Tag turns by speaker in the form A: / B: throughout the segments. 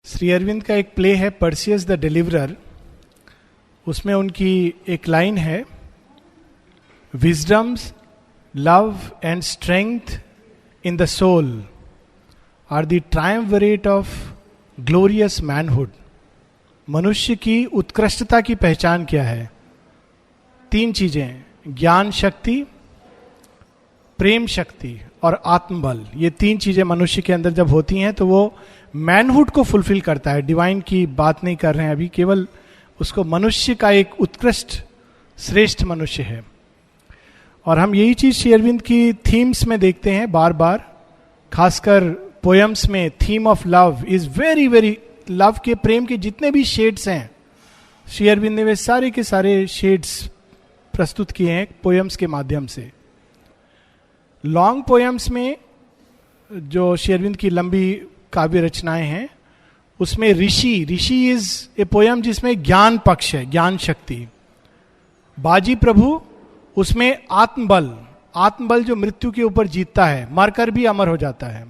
A: श्री अरविंद का एक प्ले है पर्सियस द डिलीवरर। उसमें उनकी एक लाइन है, wisdom's love and strength in the soul are the triumvirate of glorious manhood. मनुष्य की उत्कृष्टता की पहचान क्या है? तीन चीजें, ज्ञान शक्ति, प्रेम शक्ति और आत्मबल। ये तीन चीजें मनुष्य के अंदर जब होती हैं तो वो मैनहुड को फुलफिल करता है। डिवाइन की बात नहीं कर रहे हैं अभी, केवल उसको मनुष्य का एक उत्कृष्ट श्रेष्ठ मनुष्य है। और हम यही चीज श्री अरविंद की थीम्स में देखते हैं बार बार, खासकर पोएम्स में। Theme of love is very very, love के, प्रेम के जितने भी शेड्स हैं श्री अरविंद ने वे सारे के सारे शेड्स प्रस्तुत किए हैं पोएम्स के माध्यम से। लॉन्ग पोएम्स में जो श्री अरविंद की लंबी काव्य रचनाएं हैं उसमें ऋषि इज ए पोयम जिसमें ज्ञान पक्ष है, ज्ञान शक्ति। बाजी प्रभु, उसमें आत्मबल जो मृत्यु के ऊपर जीतता है, मरकर भी अमर हो जाता है।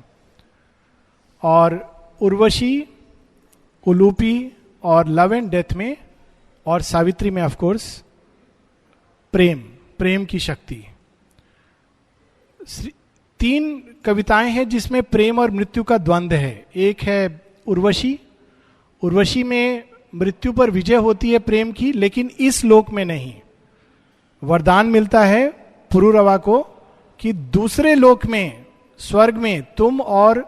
A: और उर्वशी, उलूपी और लव एंड डेथ में, और सावित्री में ऑफ कोर्स प्रेम की शक्ति। तीन कविताएं हैं जिसमें प्रेम और मृत्यु का द्वंद्व है। एक है उर्वशी में मृत्यु पर विजय होती है प्रेम की, लेकिन इस लोक में नहीं। वरदान मिलता है पुरुरवा को कि दूसरे लोक में, स्वर्ग में, तुम और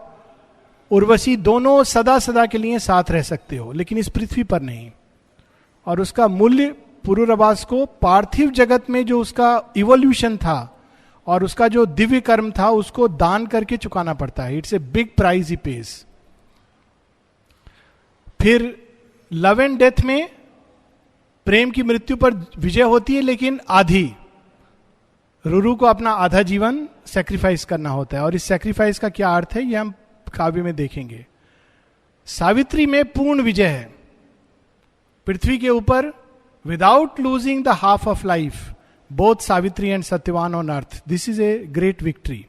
A: उर्वशी दोनों सदा सदा के लिए साथ रह सकते हो, लेकिन इस पृथ्वी पर नहीं। और उसका मूल्य पुरुरवास को पार्थिव जगत में जो उसका इवोल्यूशन था और उसका जो दिव्य कर्म था उसको दान करके चुकाना पड़ता है। It's a big price he pays. फिर लव एंड डेथ में प्रेम की मृत्यु पर विजय होती है, लेकिन आधी। रुरु को अपना आधा जीवन सेक्रीफाइस करना होता है, और इस सेक्रीफाइस का क्या अर्थ है ये हम काव्य में देखेंगे। सावित्री में पूर्ण विजय है पृथ्वी के ऊपर, without losing the half of life, both Savitri and Satyavan on earth. This is a great victory.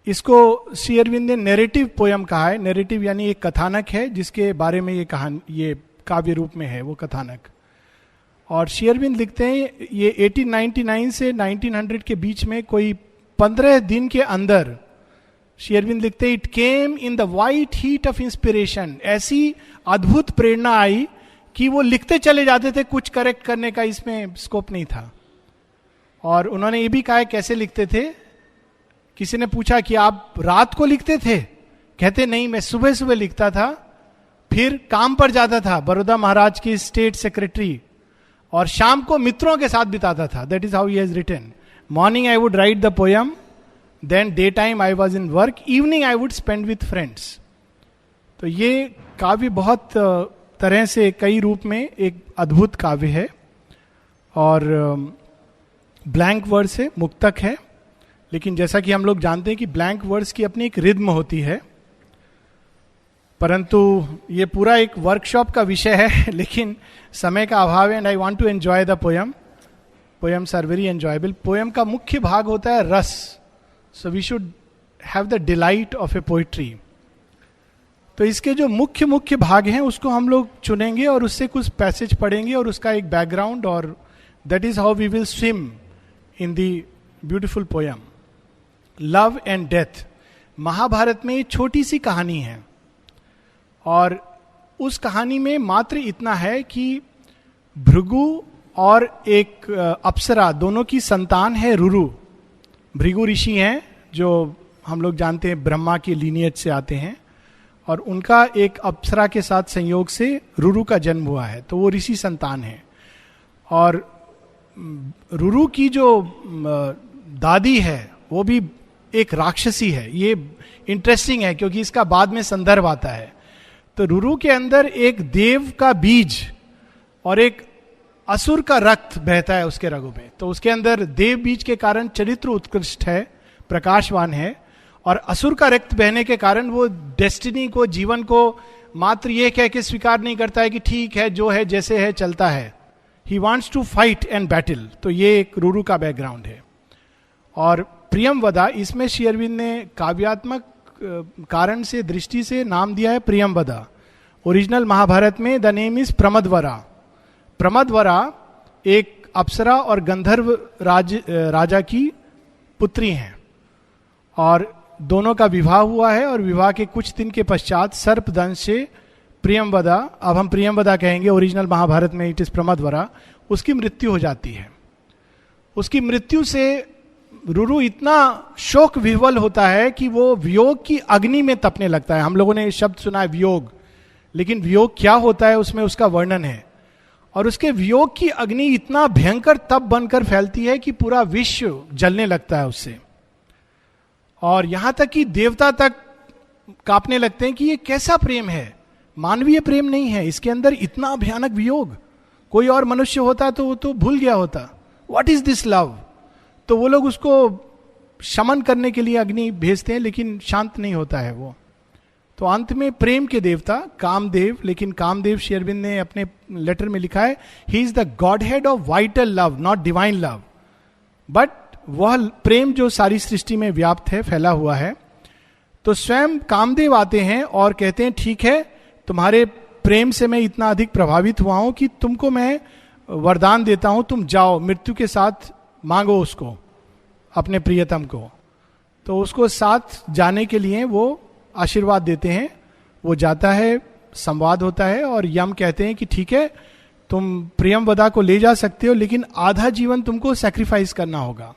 A: इसको श्री अरविंद ने नैरेटिव पोयम कहा है। नैरेटिव यानी एक कथानक है जिसके बारे में ये कहानी, ये काव्य रूप में है वो कथानक। और श्री अरविंद लिखते हैं ये 1899 से 1900 के बीच में, कोई 15 दिन के अंदर श्री अरविंद लिखते हैं, it came in the white heat of inspiration. ऐसी अद्भुत प्रेरणा आई कि वो लिखते चले जाते थे, कुछ करेक्ट करने का इसमें स्कोप नहीं था। और उन्होंने ये भी कहा कैसे लिखते थे। किसी ने पूछा कि आप रात को लिखते थे? कहते नहीं, मैं सुबह सुबह लिखता था, फिर काम पर जाता था, बड़ौदा महाराज की स्टेट सेक्रेटरी, और शाम को मित्रों के साथ बिताता था। That is how he has written. Morning I would write the poem, then day time I was in work, evening I would spend with friends. तो ये काव्य बहुत तरह से कई रूप में एक अद्भुत काव्य है। और ब्लैंक वर्स है, मुक्तक है, लेकिन जैसा कि हम लोग जानते हैं कि ब्लैंक वर्स की अपनी एक रिद्म होती है। परंतु ये पूरा एक वर्कशॉप का विषय है, लेकिन समय का अभाव है, and I want to enjoy the poem. Poems are very enjoyable. Poem का मुख्य भाग होता है रस, so we should have the delight of a poetry. तो इसके जो मुख्य भाग हैं उसको हम लोग चुनेंगे और उससे कुछ पैसेज पढ़ेंगे और उसका एक बैकग्राउंड, और that is how we will swim in the beautiful poem. Love and death Mahabharata में छोटी सी कहानी है, और उस कहानी में मात्र इतना है कि भृगु और एक अप्सरा दोनों की संतान है रुरु। भृगु ऋषि हैं जो हम लोग जानते हैं ब्रह्मा की लीनियज से आते हैं, और उनका एक अप्सरा के साथ संयोग से रुरु का जन्म हुआ है, तो वो ऋषि संतान है। और रुरु की जो दादी है वो भी एक राक्षसी है। ये इंटरेस्टिंग है क्योंकि इसका बाद में संदर्भ आता है। तो रुरु के अंदर एक देव का बीज और एक असुर का रक्त बहता है उसके रगों में। तो उसके अंदर देव बीज के कारण चरित्र उत्कृष्ट है, प्रकाशवान है, और असुर का रक्त बहने के कारण वो डेस्टिनी को, जीवन को मात्र ये कह के स्वीकार नहीं करता है कि ठीक है जो है जैसे है चलता है। He wants to fight and battle. तो ये एक रुरु का बैकग्राउंड है। और प्रियम वदा, इसमें श्री अरविंद ने काव्यात्मक कारण से, दृष्टि से नाम दिया है प्रियंवदा. ओरिजिनल महाभारत में the name is Pramadvara. Pramadvara एक अप्सरा और गंधर्व राजा की पुत्री हैं, और दोनों का विवाह हुआ है, और विवाह के कुछ दिन के पश्चात सर्पदंश से प्रियंवदा, अब हम प्रियंवदा कहेंगे, ओरिजिनल महाभारत में इट इज प्रमदवरा, उसकी मृत्यु हो जाती है. उसकी मृत्यु से रुरु इतना शोक विह्वल होता है कि वो वियोग की अग्नि में तपने लगता है. हम लोगों ने शब्द सुना है वियोग, लेकिन वियोग क्या होता है उसमें उसका वर्णन है. और उसके वियोग की अग्नि इतना भयंकर तप बनकर फैलती है कि पूरा विश्व जलने लगता है उससे, और यहां तक कि देवता तक कांपने लगते हैं कि ये कैसा प्रेम है, मानवीय प्रेम नहीं है, इसके अंदर इतना भयानक वियोग. कोई और मनुष्य होता तो वो तो भूल गया होता, व्हाट इज दिस लव. तो वो लोग उसको शमन करने के लिए अग्नि भेजते हैं, लेकिन शांत नहीं होता है वो. तो अंत में प्रेम के देवता कामदेव, लेकिन कामदेव श्री अरविंद ने अपने लेटर में लिखा है he is the godhead of vital love, not divine love. But वह प्रेम जो सारी सृष्टि में व्याप्त है, फैला हुआ है. तो स्वयं कामदेव आते हैं और कहते हैं ठीक है, तुम्हारे प्रेम से मैं इतना अधिक प्रभावित हुआ हूं कि तुमको मैं वरदान देता हूं, तुम जाओ मृत्यु के साथ मांगो उसको, अपने प्रियतम को. तो उसको साथ जाने के लिए वो आशीर्वाद देते हैं. वो जाता है, संवाद होता है, और यम कहते हैं कि ठीक है, तुम प्रियंवदा को ले जा सकते हो, लेकिन आधा जीवन तुमको सैक्रिफाइस करना होगा.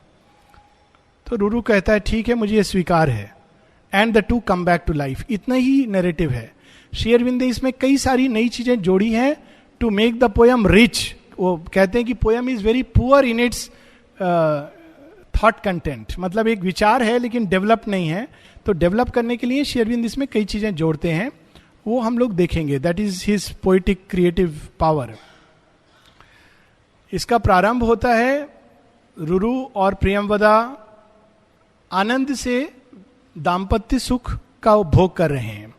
A: तो रुरु कहता है ठीक है, मुझे ये स्वीकार है. And the to come back to life. इतना ही नैरेटिव है. श्री अरविंद ने इसमें कई सारी नई चीजें जोड़ी हैं to make the poem rich. वो कहते हैं कि poem is very poor in its thought content, मतलब एक विचार है लेकिन डेवलप नहीं है. तो डेवलप करने के लिए श्री अरविंद इसमें कई चीजें जोड़ते हैं, वो हम लोग देखेंगे. That is his poetic creative power. इसका प्रारंभ होता है रुरु और प्रियंवदा आनंद से दाम्पत्य सुख का भोग कर रहे हैं,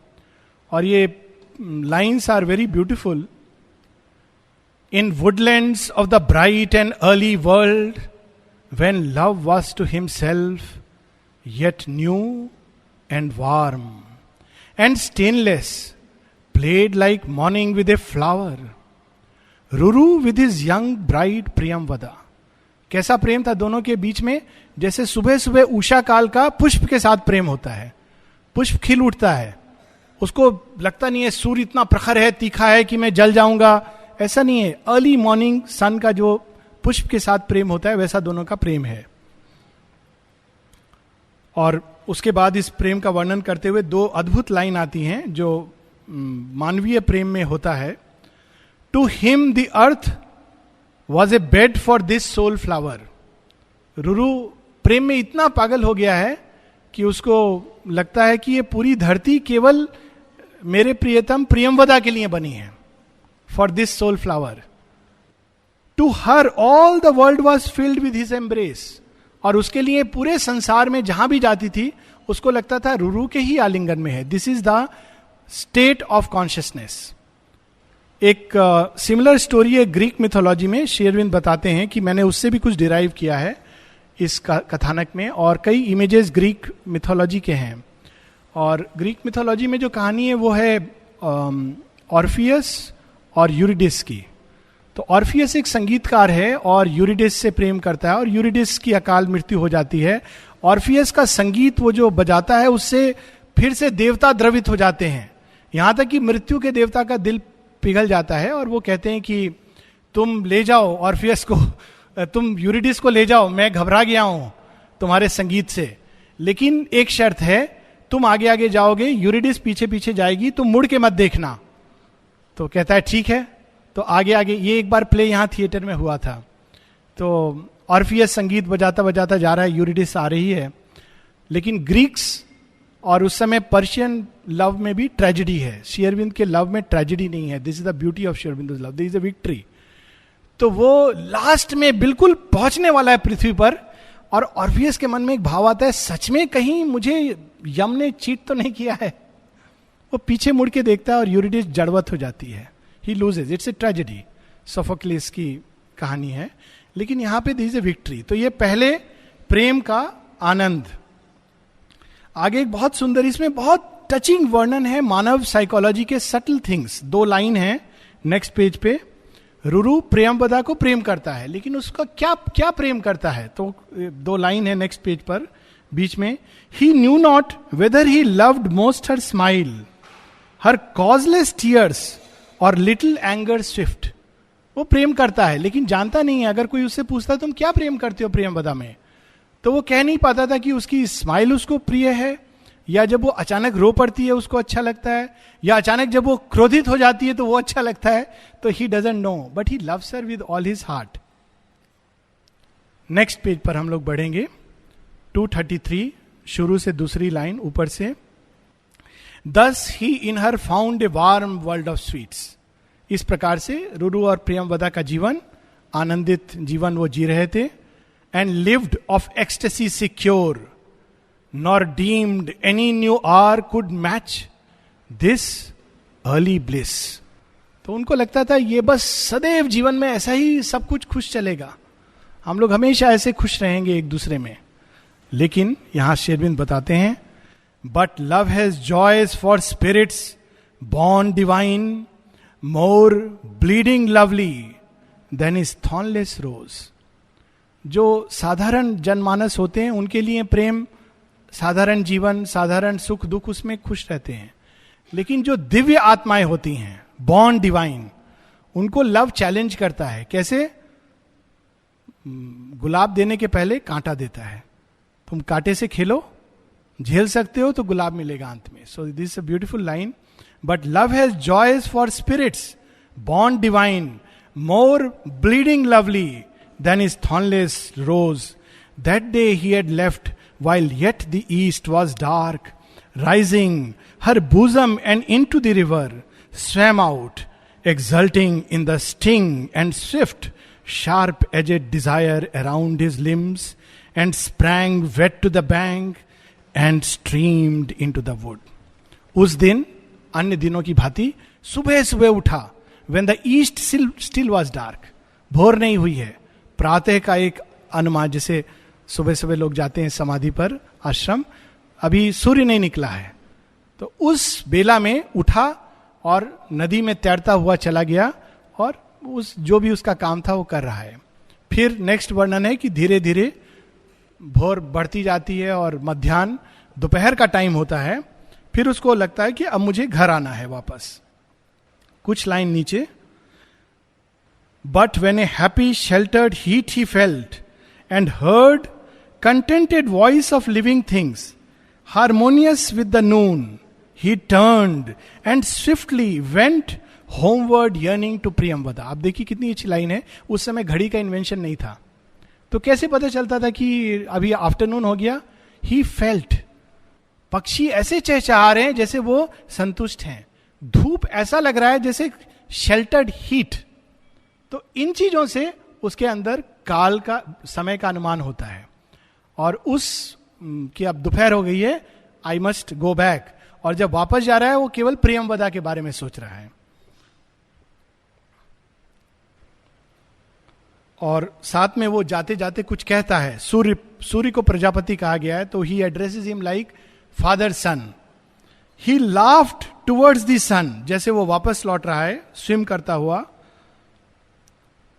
A: और ये lines are very beautiful. In woodlands of the bright and early world, when love was to himself yet new and warm and stainless, played like morning with a flower, Ruru with his young bride Priyamvada. कैसा प्रेम था दोनों के बीच में, जैसे सुबह सुबह उषा काल का पुष्प के साथ प्रेम होता है. पुष्प खिल उठता है, उसको लगता नहीं है सूर्य इतना प्रखर है, तीखा है कि मैं जल जाऊंगा, ऐसा नहीं है. अर्ली मॉर्निंग सन का जो पुष्प के साथ प्रेम होता है, वैसा दोनों का प्रेम है. और उसके बाद इस प्रेम का वर्णन करते हुए दो अद्भुत लाइन आती हैं जो मानवीय प्रेम में होता है. To him the earth was a bed for this soul flower. Ruru प्रेम में इतना पागल हो गया है कि उसको लगता है कि ये पूरी धरती केवल मेरे प्रियतम प्रियंवदा के लिए बनी है, for this soul flower. To her all the world was filled with his embrace. और उसके लिए पूरे संसार में जहां भी जाती थी उसको लगता था रुरु के ही आलिंगन में है. This is the state of consciousness. एक सिमिलर स्टोरी है ग्रीक मिथोलॉजी में. श्री अरविंद बताते हैं कि मैंने उससे भी कुछ डिराइव किया है इस कथानक में, और कई इमेजेस ग्रीक मिथोलॉजी के हैं. और ग्रीक मिथोलॉजी में जो कहानी है वो है ऑर्फियस और यूरिडिस की. तो ऑर्फियस एक संगीतकार है और यूरिडिस से प्रेम करता है, और यूरिडिस की अकाल मृत्यु हो जाती है. ऑर्फियस का संगीत वो जो बजाता है उससे फिर से देवता द्रवित हो जाते हैं, यहां तक कि मृत्यु के देवता का दिल पिघल जाता है. और वो कहते हैं कि तुम ले जाओ ऑर्फियस को, तुम यूरिडिस को ले जाओ, मैं घबरा गया हूं तुम्हारे संगीत से, लेकिन एक शर्त है, तुम आगे आगे जाओगे, यूरिडिस पीछे पीछे जाएगी, तुम मुड़ के मत देखना. तो कहता है ठीक है. तो आगे आगे, ये एक बार प्ले यहां थिएटर में हुआ था. तो ऑर्फियस संगीत बजाता बजाता जा रहा है, यूरिडिस आ रही है, लेकिन ग्रीक्स और उस समय पर्शियन लव में भी ट्रेजेडी है. श्री अरविंद के लव में ट्रेजेडी नहीं है. This is the beauty of Sri Aurobindo love, this is a victory. तो वो लास्ट में बिल्कुल पहुंचने वाला है पृथ्वी पर, और ऑर्फियस के मन में एक भाव आता है, सच में कहीं मुझे यम ने चीट तो नहीं किया है. वो पीछे मुड़ के देखता है और यूरिडिस जड़वत हो जाती है. He loses. It's a tragedy. Sophocles की कहानी है, लेकिन यहां पे दिस इज ए विक्ट्री. तो ये पहले प्रेम का आनंद. आगे एक बहुत सुंदर, इसमें बहुत टचिंग वर्णन है मानव साइकोलॉजी के सटल थिंग्स. 2 लाइन है नेक्स्ट पेज पे. रुरु प्रियंवदा को प्रेम करता है, लेकिन उसका क्या क्या प्रेम करता है? तो 2 लाइन है नेक्स्ट पेज पर बीच में. He knew not whether he loved most her smile, her causeless tears और लिटिल एंगर स्विफ्ट. वो प्रेम करता है लेकिन जानता नहीं है. अगर कोई उससे पूछता तुम क्या प्रेम करते हो प्रियंवदा में, तो वो कह नहीं पाता था कि उसकी स्माइल उसको प्रिय है, या जब वो अचानक रो पड़ती है उसको अच्छा लगता है, या अचानक जब वो क्रोधित हो जाती है तो वो अच्छा लगता है. तो he doesn't know, but he loves her with all his heart. Next page पर हम लोग बढ़ेंगे. 233 शुरू से दूसरी लाइन ऊपर से. Thus he in her found a warm world of sweets. इस प्रकार से रुरु और प्रियंवदा का जीवन, आनंदित जीवन वो जी रहे थे. And lived of ecstasy secure, nor deemed any new or could match this early bliss. तो उनको लगता था ये बस सदैव जीवन में ऐसा ही सब कुछ खुश चलेगा, हम लोग हमेशा ऐसे खुश रहेंगे एक दूसरे में. लेकिन यहां श्री अरविंद बताते हैं, but love has joys for spirits born divine, more bleeding lovely than is thornless rose. जो साधारण जनमानस होते हैं उनके लिए प्रेम, साधारण जीवन, साधारण सुख दुख, उसमें खुश रहते हैं. लेकिन जो दिव्य आत्माएं होती हैं, बॉर्न डिवाइन, उनको लव चैलेंज करता है. कैसे? गुलाब देने के पहले कांटा देता है. तुम कांटे से खेलो, झेल सकते हो तो गुलाब मिलेगा अंत में. So this is a beautiful line. But love has joys for spirits born divine, more bleeding lovely than is thornless rose. That day he had left while yet the east was dark, rising her bosom and into the river, swam out, exulting in the sting and swift, sharp-edged desire around his limbs, and sprang wet to the bank and streamed into the wood. उस दिन अन्य दिनों की भांति सुबह सुबह उठा. When the east still was dark, भोर नहीं हुई है, प्रातः का एक अनुमान, जैसे सुबह सुबह लोग जाते हैं समाधि पर आश्रम, अभी सूर्य नहीं निकला है, तो उस बेला में उठा और नदी में तैरता हुआ चला गया और उस जो भी उसका काम था वो कर रहा है. फिर नेक्स्ट वर्णन है कि धीरे धीरे भोर बढ़ती जाती है और मध्याह्न दोपहर का टाइम होता है. फिर उसको लगता है कि अब मुझे घर आना है वापस. कुछ लाइन नीचे. But when A happy sheltered heat he felt and heard contented voice of living things, harmonious with the noon, he turned and swiftly went homeward yearning to Priyamvada. आप देखिए कितनी अच्छी लाइन है. उस समय घड़ी का इन्वेंशन नहीं था, तो कैसे पता चलता था कि अभी आफ्टरनून हो गया? He felt, पक्षी ऐसे चहचहा रहे हैं जैसे वो संतुष्ट हैं, धूप ऐसा लग रहा है जैसे शेल्टर्ड हीट. तो इन चीजों से उसके अंदर काल का, समय का अनुमान होता है. और उस कि अब दोपहर हो गई है, आई मस्ट गो बैक, और जब वापस जा रहा है वो केवल प्रियंवदा के बारे में सोच रहा है. और साथ में वो जाते जाते कुछ कहता है. सूर्य को प्रजापति कहा गया है, तो he addresses him like father son. He laughed towards the sun, जैसे वो वापस लौट रहा है स्विम करता हुआ.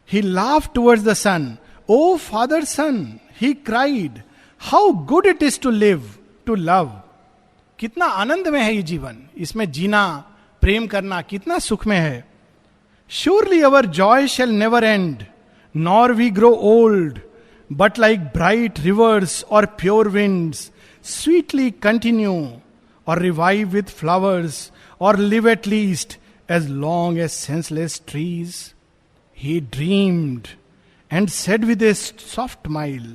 A: He laughed towards the sun. Oh, father son, he cried, how good it is to live, to love. कितना आनंद में है ये जीवन, इसमें जीना, प्रेम करना कितना सुख में है. Surely our joy shall never end, nor we grow old, but like bright rivers or pure winds, sweetly continue, or revive with flowers, or live at least as long as senseless trees. He dreamed and said with a soft smile,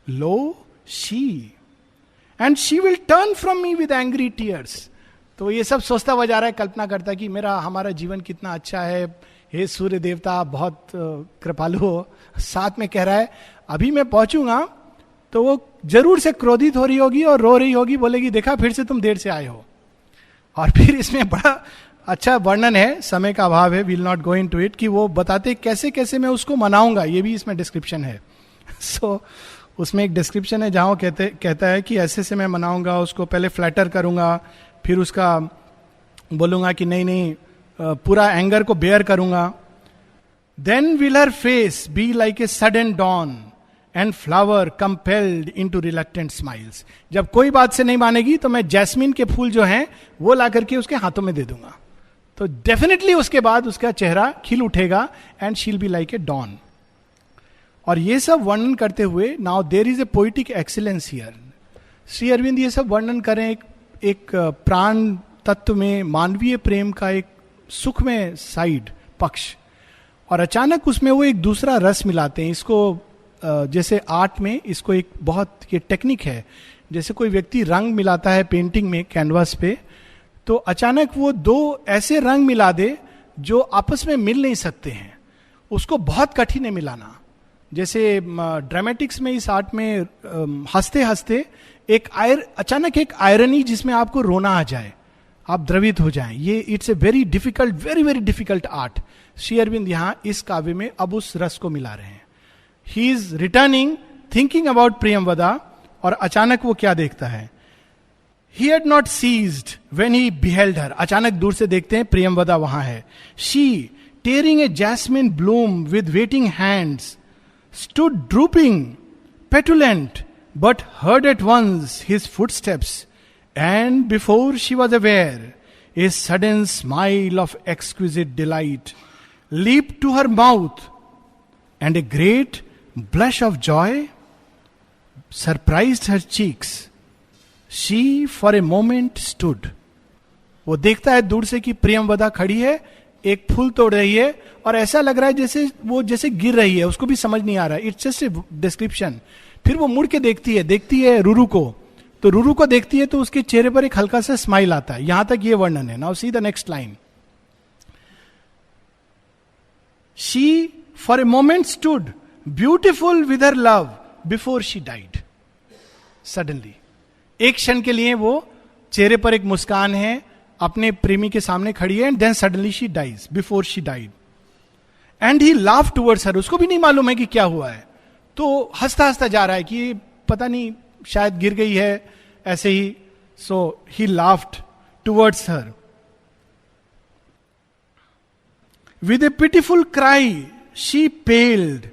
A: Lo, she, and she will turn from me with angry tears. तो ये सब सोचता हुआ जा रहा है, कल्पना करता कि हमारा जीवन कितना अच्छा है, हे सूर्य देवता आप बहुत कृपालु हो. साथ में कह रहा है अभी मैं पहुंचूंगा तो वो जरूर से क्रोधित हो रही होगी और रो रही होगी, बोलेगी देखा फिर से तुम देर से आए हो. और फिर इसमें बड़ा अच्छा वर्णन है, समय का अभाव है, will not go into it, कि वो बताते कैसे कैसे मैं उसको मनाऊंगा, ये भी इसमें डिस्क्रिप्शन है. सो उसमें एक डिस्क्रिप्शन है जहां वो कहता है कि ऐसे से मैं मनाऊंगा, उसको पहले फ्लैटर करूंगा, फिर उसका बोलूंगा कि नहीं नहीं, पूरा एंगर को बेयर करूंगा. Then will her face be like a sudden dawn and flower compelled into reluctant smiles. जब कोई बात से नहीं मानेगी तो मैं जैस्मिन के फूल जो हैं वो ला करके उसके हाथों में दे दूंगा. तो डेफिनेटली उसके बाद उसका चेहरा खिल उठेगा and she'll be like A don. और ये सब वर्णन करते हुए now there is a poetic excellence here. Sri Aurobindo ये सब वर्णन करें एक प्राण तत्व में मानवीय प्रेम का एक सुख में साइड पक्ष, और अचानक उसमें वो एक दूसरा रस मिलाते हैं. इसको जैसे आर्ट में इसको एक बहुत ये टेक्निक है, जैसे कोई व्यक्ति रंग मिलाता है पेंटिंग में कैनवास पे, तो अचानक वो दो ऐसे रंग मिला दे जो आपस में मिल नहीं सकते हैं, उसको बहुत कठिन है मिलाना. जैसे ड्रामेटिक्स में इस आर्ट में हंसते हंसते अचानक एक आयरनी जिसमें आपको रोना आ जाए, आप द्रवित हो जाएं, ये it's a very difficult, very very difficult art. Sri Aurobindo यहां इस काव्य में अब उस रस को मिला रहे हैं. He is returning thinking about Priyamvada, और अचानक वो क्या देखता है. He had not ceased when he beheld her. अचानक दूर से देखते हैं प्रियमवदा वहां है. She, tearing a jasmine bloom with waiting hands, stood drooping, petulant, but heard at once his footsteps, and before she was aware, a sudden smile of exquisite delight leaped to her mouth, and a great blush of joy surprised her cheeks. She for a moment stood. वो देखता है दूर से कि प्रियमवदा खड़ी है, एक फूल तोड़ रही है, और ऐसा लग रहा है जैसे वो जैसे गिर रही है, उसको भी समझ नहीं आ रहा है. It's just a description. फिर वो मुड़ के देखती है रूरू को, तो रूरू को देखती है तो उसके चेहरे पर एक हल्का सा स्माइल आता है. यहां तक ये वर्णन है. Now see the next line. She for a moment stood beautiful with her love before she died. Suddenly, एक क्षण के लिए वो चेहरे पर एक मुस्कान है, अपने प्रेमी के सामने खड़ी है, and then suddenly she dies before she died. And he laugh towards her. उसको भी नहीं मालूम है कि क्या हुआ है, तो हंसता हंसता जा रहा है कि पता नहीं शायद गिर गई है ऐसे ही. So he laughed towards her. With a pitiful cry, she paled,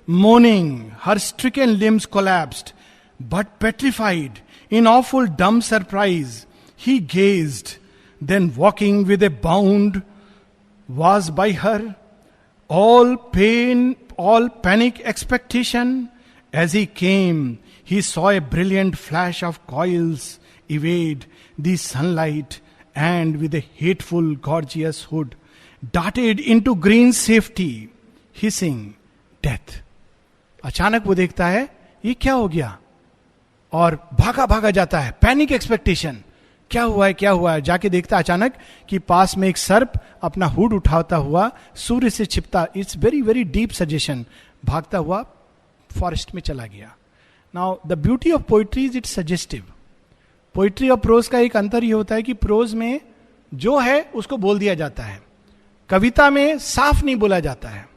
A: moaning, her stricken limbs collapsed, but petrified, in awful dumb surprise, he gazed, then walking with a bound, was by her, all pain, all panic expectation. As he came, he saw a brilliant flash of coils evade the sunlight, and with a hateful, gorgeous hood, darted into green safety, hissing death. अचानक वो देखता है ये क्या हो गया, और भागा भागा जाता है. पैनिक एक्सपेक्टेशन, क्या हुआ है. जाके देखता है अचानक कि पास में एक सर्प अपना हुड उठाता हुआ सूर्य से छिपता. It's very very deep suggestion. भागता हुआ फॉरेस्ट में चला गया. Now the beauty of poetry is its suggestive. Poetry और प्रोज का एक अंतर ये होता है कि प्रोज में जो है उसको बोल दिया जाता है, कविता में साफ नहीं बोला जाता है.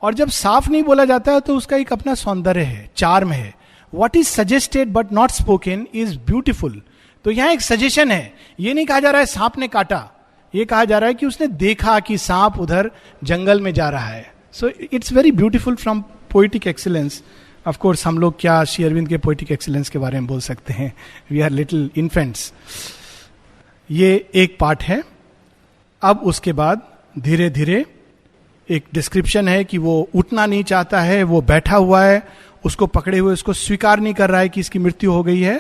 A: और जब साफ नहीं बोला जाता है तो उसका एक अपना सौंदर्य है, चार्म है. What is suggested but not spoken is beautiful. तो यहां एक सजेशन है. ये नहीं कहा जा रहा है सांप ने काटा, ये कहा जा रहा है कि उसने देखा कि सांप उधर जंगल में जा रहा है. So it's very beautiful from poetic excellence. Of course हम लोग क्या श्री अरविंद के पोइटिक एक्सीलेंस के बारे में बोल सकते हैं, वी आर लिटिल इन्फेंट्स. ये एक पार्ट है. अब उसके बाद धीरे धीरे एक डिस्क्रिप्शन है कि वो उठना नहीं चाहता है, वो बैठा हुआ है, उसको पकड़े हुए उसको स्वीकार नहीं कर रहा है कि इसकी मृत्यु हो गई है.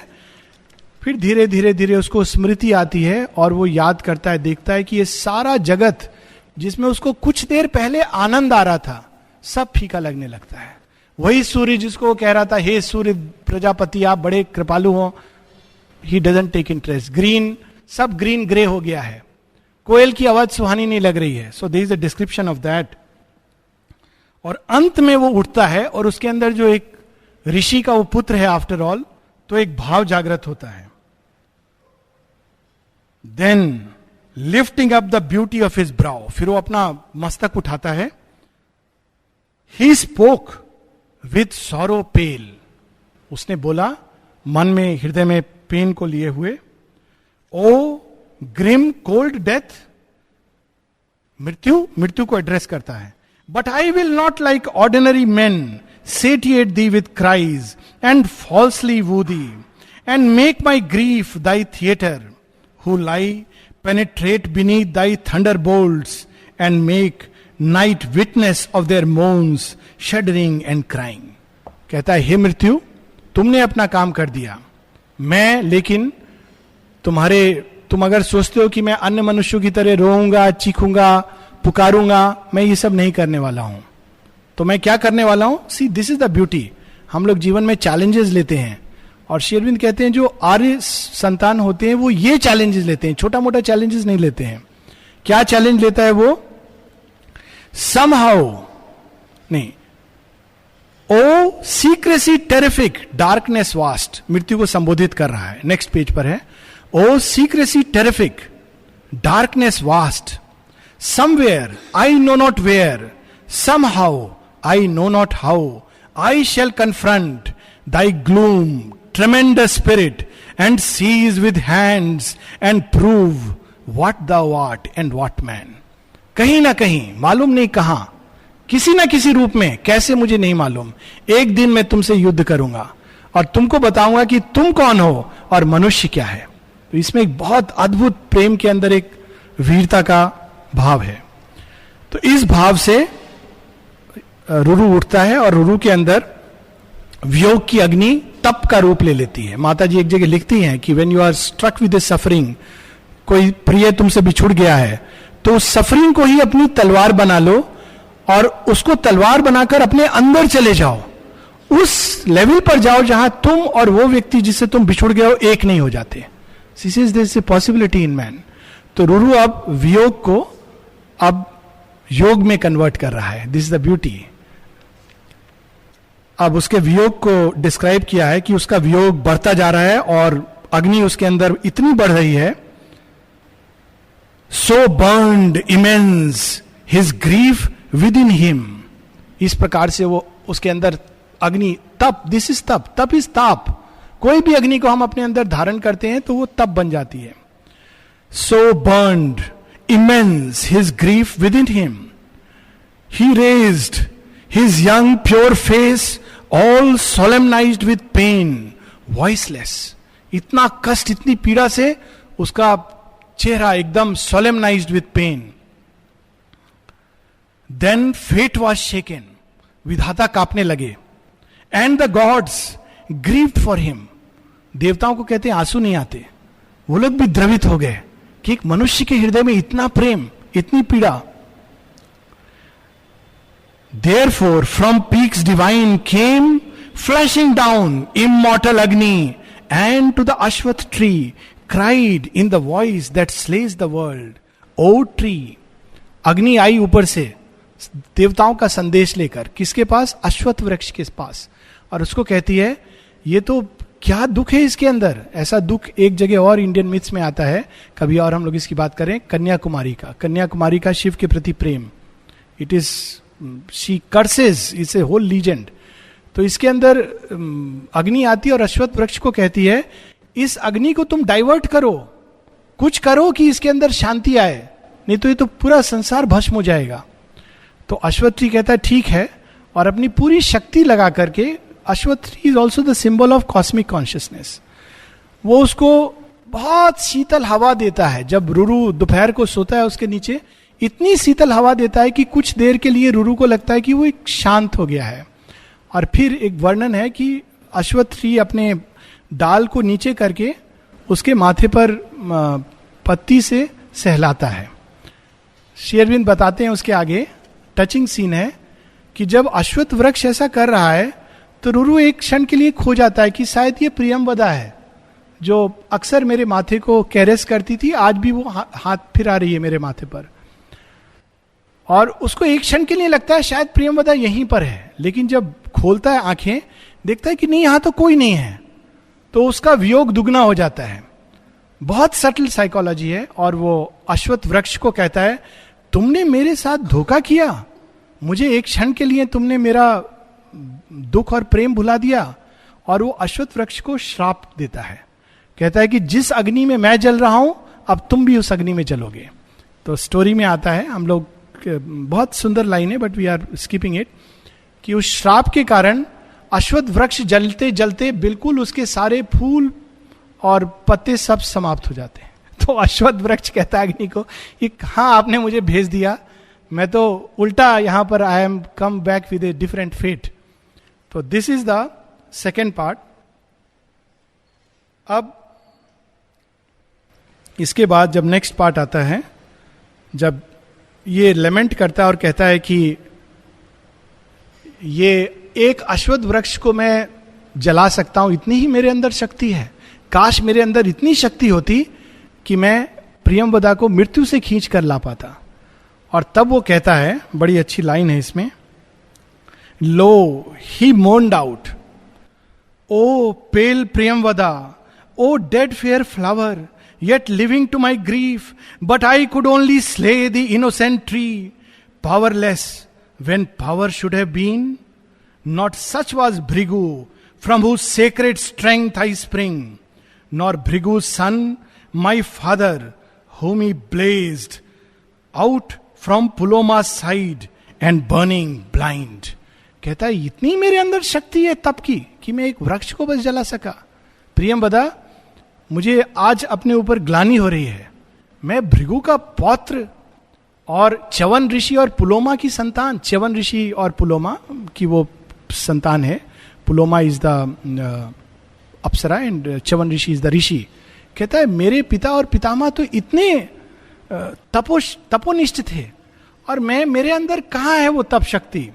A: फिर धीरे धीरे धीरे उसको स्मृति आती है और वो याद करता है, देखता है कि ये सारा जगत जिसमें उसको कुछ देर पहले आनंद आ रहा था, सब फीका लगने लगता है. वही सूर्य जिसको वो कह रहा था, हे सूर्य प्रजापति आप बड़े कृपालु हो, he doesn't take interest. Green, सब ग्रीन ग्रे हो गया है. कोयल की आवाज सुहानी नहीं लग रही है. So there is a description of that. और अंत में वो उठता है और उसके अंदर जो एक ऋषि का वो पुत्र है आफ्टर ऑल, तो एक भाव जागृत होता है. Then lifting up the beauty of his brow, फिर वो अपना मस्तक उठाता है. He spoke with sorrow pale. उसने बोला मन में, हृदय में पेन को लिए हुए, ओ ग्रिम कोल्ड डेथ, मृत्यु को एड्रेस करता है, but I will not like ordinary main satiate thee with cries and falsely woo thee and make my grief thy theater, who lie penetrate beneath thy thunderbolts and make night witness of their moans, shuddering and crying. कहता है, हे मृत्यु, तुमने अपना काम कर दिया, मैं लेकिन तुम अगर सोचते हो कि मैं अन्य मनुष्यों की तरह रोऊंगा, चीखूंगा, पुकारूंगा, मैं ये सब नहीं करने वाला हूं. तो मैं क्या करने वाला हूं? सी, दिस इज द ब्यूटी. हम लोग जीवन में चैलेंजेस लेते हैं, और श्री अरविंद कहते हैं जो आर्य संतान होते हैं वो ये चैलेंजेस लेते हैं, छोटा मोटा चैलेंजेस नहीं लेते हैं. क्या चैलेंज लेता है वो? समहाउ नहीं, ओ सीक्रेसी टेरिफिक, डार्कनेस वास्ट, मृत्यु को संबोधित कर रहा है. नेक्स्ट पेज पर है, O secrecy terrific, darkness vast, somewhere I know not where, somehow I know not how, I shall confront thy gloom, tremendous spirit, and seize with hands and prove what thou art and what man. कहीं ना कहीं, मालूम नहीं कहां, किसी ना किसी रूप में, कैसे मुझे नहीं मालूम, एक दिन मैं तुमसे युद्ध करूंगा और तुमको बताऊंगा कि तुम कौन हो और मनुष्य क्या है. तो इसमें एक बहुत अद्भुत प्रेम के अंदर एक वीरता का भाव है. तो इस भाव से रुरु उठता है और रुरु के अंदर वियोग की अग्नि तप का रूप ले लेती है. माता जी एक जगह लिखती हैं कि when you are struck with suffering, कोई प्रिय तुमसे बिछुड़ गया है, तो उस सफरिंग को ही अपनी तलवार बना लो और उसको तलवार बनाकर अपने अंदर चले जाओ, उस लेवल पर जाओ जहां तुम और वो व्यक्ति जिससे तुम बिछुड़ गए हो एक नहीं हो जाते. This is a possibility in man. तो रुरु अब वियोग को अब योग में कन्वर्ट कर रहा है. This is the beauty. अब उसके वियोग को डिस्क्राइब किया है कि उसका वियोग बढ़ता जा रहा है और अग्नि उसके अंदर इतनी बढ़ रही है, so burned immense his grief within him. इस प्रकार से वो उसके अंदर अग्नि, तप, दिस इज तप, तप इज ताप. कोई भी अग्नि को हम अपने अंदर धारण करते हैं तो वो तप बन जाती है. So burned immense his grief within him, he raised his young pure face all solemnized with pain, voiceless. इतना कष्ट, इतनी पीड़ा से उसका चेहरा एकदम solemnized with pain. Then fate was shaken, विधाता कांपने लगे, and the gods grieved for him. देवताओं को कहते हैं आंसू नहीं आते, वो लोग भी द्रवित हो गए कि एक मनुष्य के हृदय में इतना प्रेम, इतनी पीड़ा. Therefore from peaks divine came flashing down immortal Agni, and to the Ashwath tree cried in the voice that slays the world, O tree. अग्नि आई ऊपर से देवताओं का संदेश लेकर, किसके पास? अश्वत्थ वृक्ष के पास, और उसको कहती है ये तो क्या दुख है इसके अंदर. ऐसा दुख एक जगह और इंडियन मिथ्स में आता है, कभी और हम लोग इसकी बात करें. कन्याकुमारी का शिव के प्रति प्रेम, it is she curses, it's a whole legend. तो इसके अंदर अग्नि आती है और अश्वत्थ वृक्ष को कहती है इस अग्नि को तुम डाइवर्ट करो, कुछ करो कि इसके अंदर शांति आए, नहीं तो ये तो पूरा संसार भस्म हो जाएगा. तो अश्वत्थ ट्री कहता है ठीक है, और अपनी पूरी शक्ति लगा करके, Ashvattha tree is also the symbol of cosmic consciousness, वो उसको बहुत शीतल हवा देता है. जब रुरु दोपहर को सोता है उसके नीचे, इतनी शीतल हवा देता है कि कुछ देर के लिए रुरु को लगता है कि वो एक शांत हो गया है. और फिर एक वर्णन है कि अश्वत्थ ट्री अपने डाल को नीचे करके उसके माथे पर पत्ती से सहलाता है. श्री अरविंद बताते हैं उसके आगे, टचिंग सीन है कि जब अश्वत्थ वृक्ष ऐसा कर रहा है तो रुरु एक क्षण के लिए खो जाता है कि शायद ये प्रियमवदा है जो अक्सर मेरे माथे को कैरेस करती थी, आज भी वो हाथ फिरा रही है मेरे माथे पर. और उसको एक क्षण के लिए लगता है शायद प्रियमवदा यहीं पर है, लेकिन जब खोलता है आंखें देखता है कि नहीं, यहां तो कोई नहीं है, तो उसका वियोग दुगना हो जाता है. बहुत सटल साइकोलॉजी है. और वो अश्वत्थ वृक्ष को कहता है तुमने मेरे साथ धोखा किया, मुझे एक क्षण के लिए तुमने मेरा दुख और प्रेम भुला दिया, और वो अश्वत्थ वृक्ष को श्राप देता है, कहता है कि जिस अग्नि में मैं जल रहा हूं अब तुम भी उस अग्नि में जलोगे। तो स्टोरी में आता है, हम लोग, बहुत सुंदर लाइन है but we are skipping it, कि उस श्राप के कारण अश्वत्थ वृक्ष जलते जलते बिल्कुल उसके सारे फूल और पत्ते सब समाप्त हो जाते हैं। तो अश्वत्थ वृक्ष कहता है अग्नि को, हाँ आपने मुझे भेज दिया, मैं तो उल्टा यहां पर I am come back with a different fate. तो this is the second part. अब इसके बाद जब नेक्स्ट पार्ट आता है, जब ये लेमेंट करता है और कहता है कि ये एक अश्वत्थ वृक्ष को मैं जला सकता हूं, इतनी ही मेरे अंदर शक्ति है, काश मेरे अंदर इतनी शक्ति होती कि मैं प्रियंवदा को मृत्यु से खींच कर ला पाता। और तब वो कहता है, बड़ी अच्छी लाइन है इसमें, lo he moaned out, O pale Priyamvada, O dead fair flower, yet living to my grief, but I could only slay the innocent tree, powerless when power should have been. Not such was Bhrigu, from whose sacred strength I spring, nor Bhrigu's son, my father, whom he blazed out from Puloma's side and burning blind. कहता है इतनी मेरे अंदर शक्ति है तब की कि मैं एक वृक्ष को बस जला सका। प्रियंवदा, मुझे आज अपने ऊपर ग्लानि हो रही है, मैं भृगु का पौत्र और च्यवन ऋषि और पुलोमा की संतान, च्यवन ऋषि और पुलोमा की वो संतान है, Puloma is the apsara and Chyavan rishi is the rishi. कहता है मेरे पिता और पितामह तो इतने तपोनिष्ठ थे और मेरे अंदर कहाँ है वो तप शक्ति।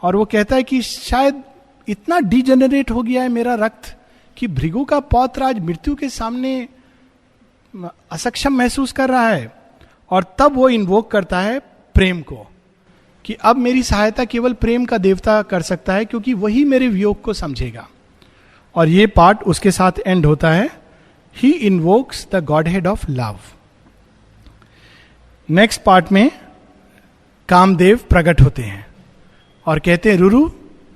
A: और वो कहता है कि शायद इतना डिजेनरेट हो गया है मेरा रक्त कि भृगु का पौत्र आज मृत्यु के सामने असक्षम महसूस कर रहा है। और तब वो इन्वोक करता है प्रेम को, कि अब मेरी सहायता केवल प्रेम का देवता कर सकता है, क्योंकि वही मेरे वियोग को समझेगा। और ये पार्ट उसके साथ एंड होता है, he invokes the godhead of love. Next part में कामदेव प्रकट होते हैं और कहते हैं रुरु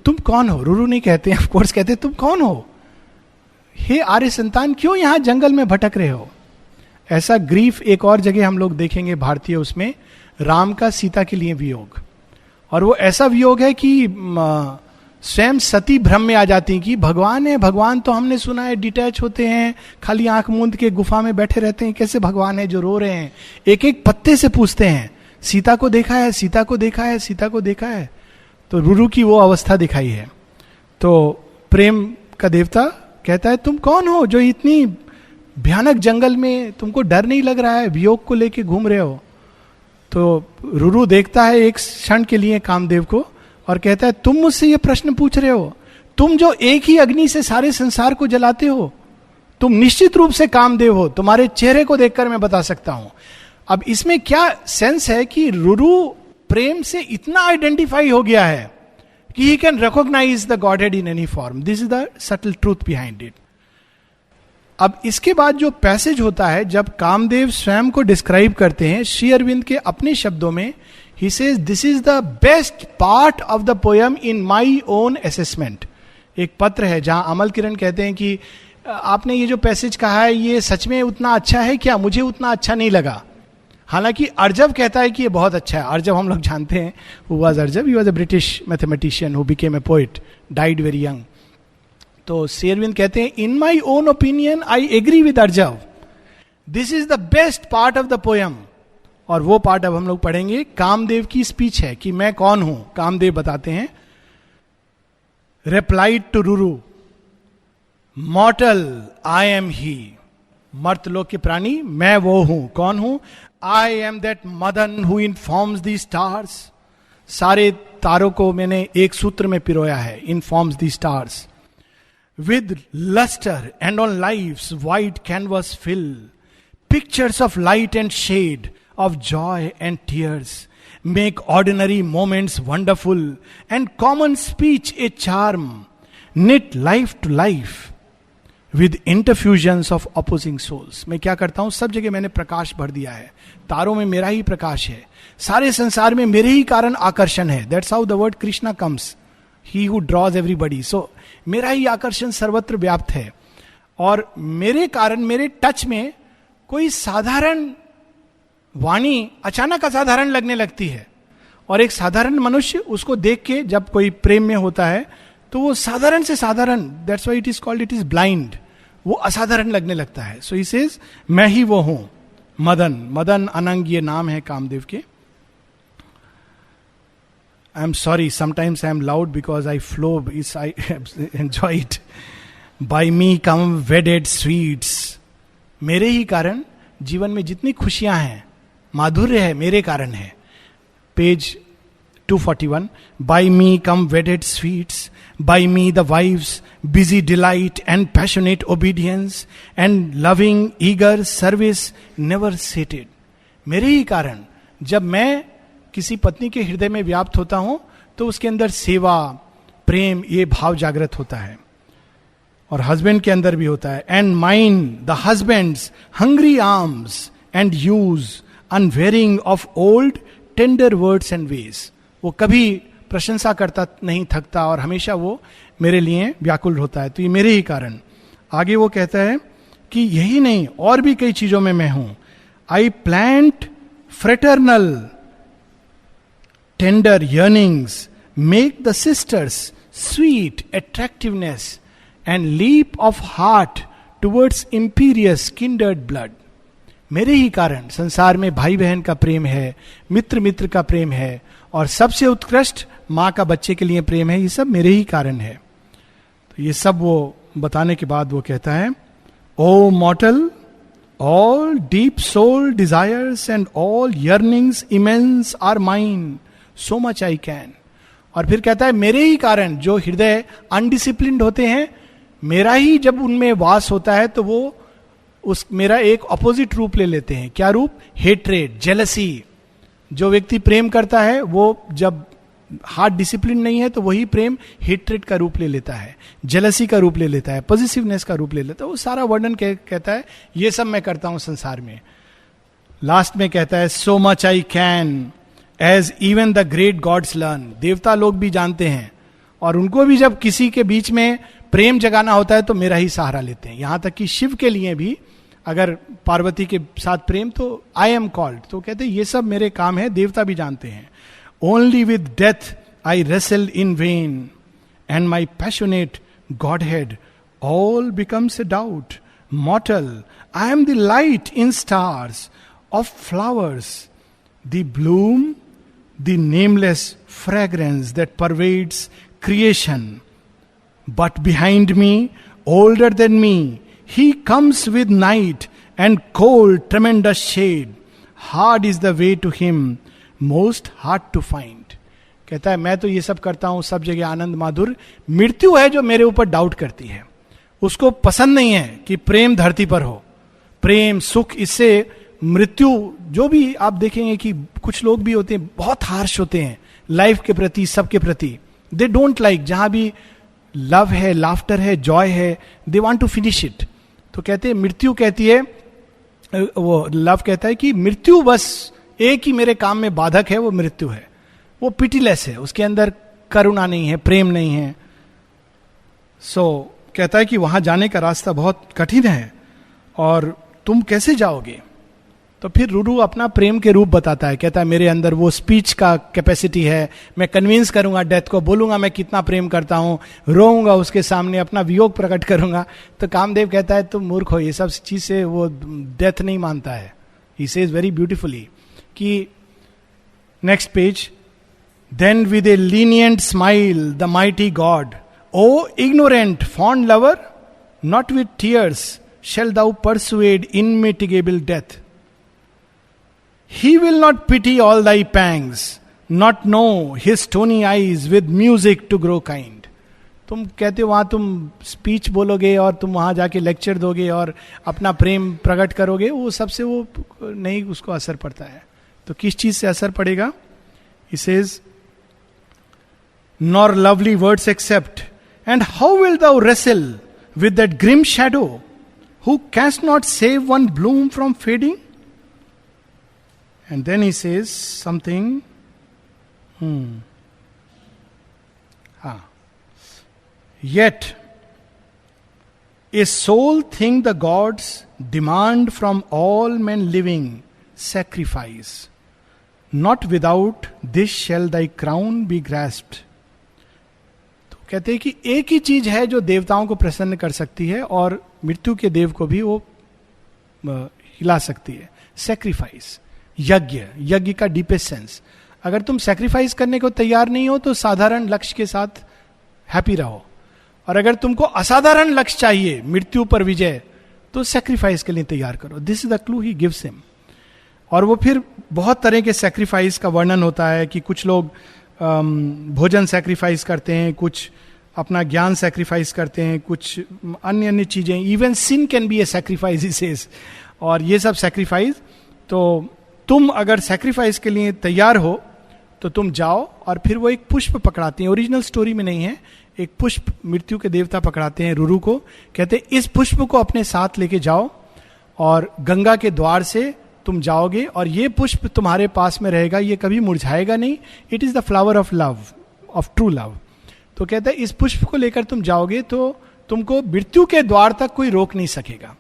A: तुम कौन हो। रुरु नहीं कहते हैं, ऑफ कोर्स कहते हैं तुम कौन हो, हे आर्य संतान क्यों यहां जंगल में भटक रहे हो। ऐसा ग्रीफ एक और जगह हम लोग देखेंगे भारतीय, उसमें राम का सीता के लिए वियोग, और वो ऐसा वियोग है कि स्वयं सती भ्रम में आ जाती कि भगवान है, भगवान तो हमने सुना है डिटैच होते हैं, खाली आंख मूंद के गुफा में बैठे रहते हैं, कैसे भगवान है जो रो रहे हैं। एक एक पत्ते से पूछते हैं सीता को देखा है, सीता को देखा है, सीता को देखा है। तो रुरु की वो अवस्था दिखाई है। तो प्रेम का देवता कहता है तुम कौन हो जो इतनी भयानक जंगल में तुमको डर नहीं लग रहा है, वियोग को लेके घूम रहे हो। तो रुरु देखता है एक क्षण के लिए कामदेव को और कहता है तुम मुझसे ये प्रश्न पूछ रहे हो, तुम जो एक ही अग्नि से सारे संसार को जलाते हो, तुम निश्चित रूप से कामदेव हो, तुम्हारे चेहरे को देखकर मैं बता सकता हूं। अब इसमें क्या सेंस है कि रुरु प्रेम से इतना आइडेंटिफाई हो गया है कि he can recognise the godhead in any form. This is the subtle truth behind it. अब इसके बाद जो पैसेज होता है जब कामदेव स्वयं को डिस्क्राइब करते हैं श्री अरविंद के अपने शब्दों में, he says this is the best part of the poem in my own assessment. एक पत्र है जहां अमल किरण कहते हैं कि आपने ये जो पैसेज कहा है ये सच में उतना अच्छा है क्या, मुझे उतना अच्छा नहीं लगा। हालांकि अर्जव कहता है कि ये बहुत अच्छा है। अर्जव हम लोग जानते हैं, who was Arjava, he was a British mathematician who became a poet, died very young. तो श्री अरविंद कहते हैं in my own opinion I agree with Arjava, this is the best part of the poem. और वो पार्ट अब हम लोग पढ़ेंगे। कामदेव की स्पीच है कि मैं कौन हूं। कामदेव बताते हैं, replied to Ruru, mortal I am he, मर्तलोक के प्राणी मैं वो हूं। कौन हूं? I am that Madan who informs the stars, सारे तारों को मैंने एक सूत्र में पिरोया है, informs the stars, with lustre and on life's white canvas fill, pictures of light and shade, of joy and tears, make ordinary moments wonderful and common speech a charm, knit life to life with interfusions of opposing souls। मैं क्या करता हूं, सब जगह मैंने प्रकाश भर दिया है, तारों में मेरा ही प्रकाश है, सारे संसार में मेरे ही कारण आकर्षण है। That's how the word Krishna comes he who draws everybody. So मेरा ही आकर्षण सर्वत्र व्याप्त है, और मेरे कारण मेरे टच में कोई साधारण वाणी अचानक असाधारण लगने लगती है, और एक साधारण मनुष्य उसको देख के जब कोई प्रेम में होता है तो वो साधारण से साधारण, that's why it is called, it is blind, वो असाधारण लगने लगता है. सो ही सेज मैं ही वो हूं. मदन, मदन अनंग ये नाम है कामदेव के. I am sorry, sometimes I am loud because I flow, I enjoy it. By me come wedded sweets. मेरे ही कारण जीवन में जितनी खुशियां हैं, माधुर्य है, मेरे कारण है. Page 241. By me come wedded sweets, by me the wives busy delight and passionate obedience and loving eager service never sated. मेरे ही कारण जब मैं किसी पत्नी के हृदय में व्याप्त होता हूं तो उसके अंदर सेवा, प्रेम, ये भाव जागृत होता है. और हस्बैंड के अंदर भी होता है. And mind the husbands hungry arms and use unwearying of old tender words and ways. वो कभी प्रशंसा करता नहीं थकता, और हमेशा वो मेरे लिए व्याकुल होता है. तो ये मेरे ही कारण. आगे वो कहता है कि यही नहीं, और भी कई चीजों में मैं हूं. I plant fraternal tender yearnings, make the sisters sweet attractiveness and leap of heart towards imperious kindred blood. मेरे ही कारण संसार में भाई बहन का प्रेम है, मित्र मित्र का प्रेम है, और सबसे उत्कृष्ट मां का बच्चे के लिए प्रेम है. ये सब मेरे ही कारण है. तो ये सब वो बताने के बाद वो कहता है, O mortal, all deep soul desires and all yearnings immense are mine, so much I can. और फिर कहता है मेरे ही कारण जो हृदय अनडिसिप्लिन्ड होते हैं, मेरा ही जब उनमें वास होता है तो वो उस मेरा एक अपोजिट रूप ले लेते हैं. क्या रूप? Hatred, jealousy. जो व्यक्ति प्रेम करता है वो जब हार्ट डिसिप्लिन नहीं है तो वही प्रेम हेट्रेड का रूप ले लेता है, जेलसी का रूप ले लेता है, पॉजिटिवनेस का रूप ले लेता है. वो सारा वर्णन कहता है ये सब मैं करता हूं संसार में. लास्ट में कहता है so much I can as even the great gods learn. देवता लोग भी जानते हैं, और उनको भी जब किसी के बीच में प्रेम जगाना होता है तो मेरा ही सहारा लेते हैं. यहां तक कि शिव के लिए भी अगर पार्वती के साथ प्रेम, तो आई एम कॉल्ड, तो कहते हैं ये सब मेरे काम है, देवता भी जानते हैं. Only with death I wrestle in vain and my passionate godhead all becomes a doubt. Mortal, I am the light in stars of flowers, the bloom, the nameless fragrance that pervades creation. But behind me, older than me, he comes with night and cold, tremendous shade. Hard is the way to him, most hard to find. कहता है मैं तो ये सब करता हूं, सब जगह आनंद माधुर. मृत्यु है जो मेरे ऊपर डाउट करती है. उसको पसंद नहीं है कि प्रेम धरती पर हो, प्रेम सुख. इससे मृत्यु, जो भी आप देखेंगे कि कुछ लोग भी होते हैं बहुत हार्श होते हैं लाइफ के प्रति, सबके प्रति. दे डोंट लाइक, जहां भी लव है, लाफ्टर है, जॉय है, they want to finish it. तो कहते हैं मृत्यु कहती है, वो लव कहता है कि मृत्यु बस एक ही मेरे काम में बाधक है, वो मृत्यु है. वो पिटीलेस है, उसके अंदर करुणा नहीं है, प्रेम नहीं है. सो कहता है कि वहां जाने का रास्ता बहुत कठिन है, और तुम कैसे जाओगे? तो फिर रुरु अपना प्रेम के रूप बताता है. कहता है मेरे अंदर वो स्पीच का कैपेसिटी है, मैं कन्विंस करूंगा डेथ को, बोलूंगा मैं कितना प्रेम करता हूं, रोऊंगा उसके सामने, अपना वियोग प्रकट करूंगा. तो कामदेव कहता है तुम मूर्ख हो, ये सब चीज से वो डेथ नहीं मानता है. ही सेज वेरी ब्यूटिफुली कि next page, then with a lenient smile the mighty god, O ignorant fond lover, not with tears shall thou persuade unmitigable death. He will not pity all thy pangs, not know his stony eyes with music to grow kind. तुम कहते हो वहां तुम speech बोलोगे और तुम वहां जाके लेक्चर दोगे और अपना प्रेम प्रकट करोगे, वो सबसे वो नहीं उसको असर पड़ता है. तो किस चीज से असर पड़ेगा? He says, nor lovely words accept, and how will thou wrestle with that grim shadow, who canst not save one bloom from fading? And then he says something. Yet a sole thing the gods demand from all man living sacrifice, not without this shall thy crown be grasped. तो कहते हैं कि एक ही चीज है जो देवताओं को प्रसन्न कर सकती है और मृत्यु के देव को भी वो हिला सकती है. सैक्रिफाइस, यज्ञ, यज्ञ का डीपेस्ट सेंस. अगर तुम सैक्रिफाइस करने को तैयार नहीं हो तो साधारण लक्ष्य के साथ हैप्पी रहो, और अगर तुमको असाधारण लक्ष्य चाहिए, मृत्यु पर विजय, तो सैक्रिफाइस के लिए तैयार करो. This is the clue he gives him. और वो फिर बहुत तरह के सैक्रिफाइस का वर्णन होता है कि कुछ लोग भोजन सैक्रिफाइस करते हैं, कुछ अपना ज्ञान सैक्रिफाइस करते हैं, कुछ अन्य अन्य चीजें. Even sin can be a sacrifice, he says. और ये सब सैक्रिफाइस, तो तुम अगर सैक्रिफाइस के लिए तैयार हो तो तुम जाओ. और फिर वो एक पुष्प पकड़ाते हैं, ओरिजिनल स्टोरी में नहीं है, एक पुष्प मृत्यु के देवता पकड़ाते हैं रुरु को. कहते हैं इस पुष्प को अपने साथ लेके जाओ और गंगा के द्वार से तुम जाओगे और ये पुष्प तुम्हारे पास में रहेगा, ये कभी मुरझाएगा नहीं. It is the flower of love, of true love. तो कहते हैं इस पुष्प को लेकर तुम जाओगे तो तुमको मृत्यु के द्वार तक कोई रोक नहीं सकेगा.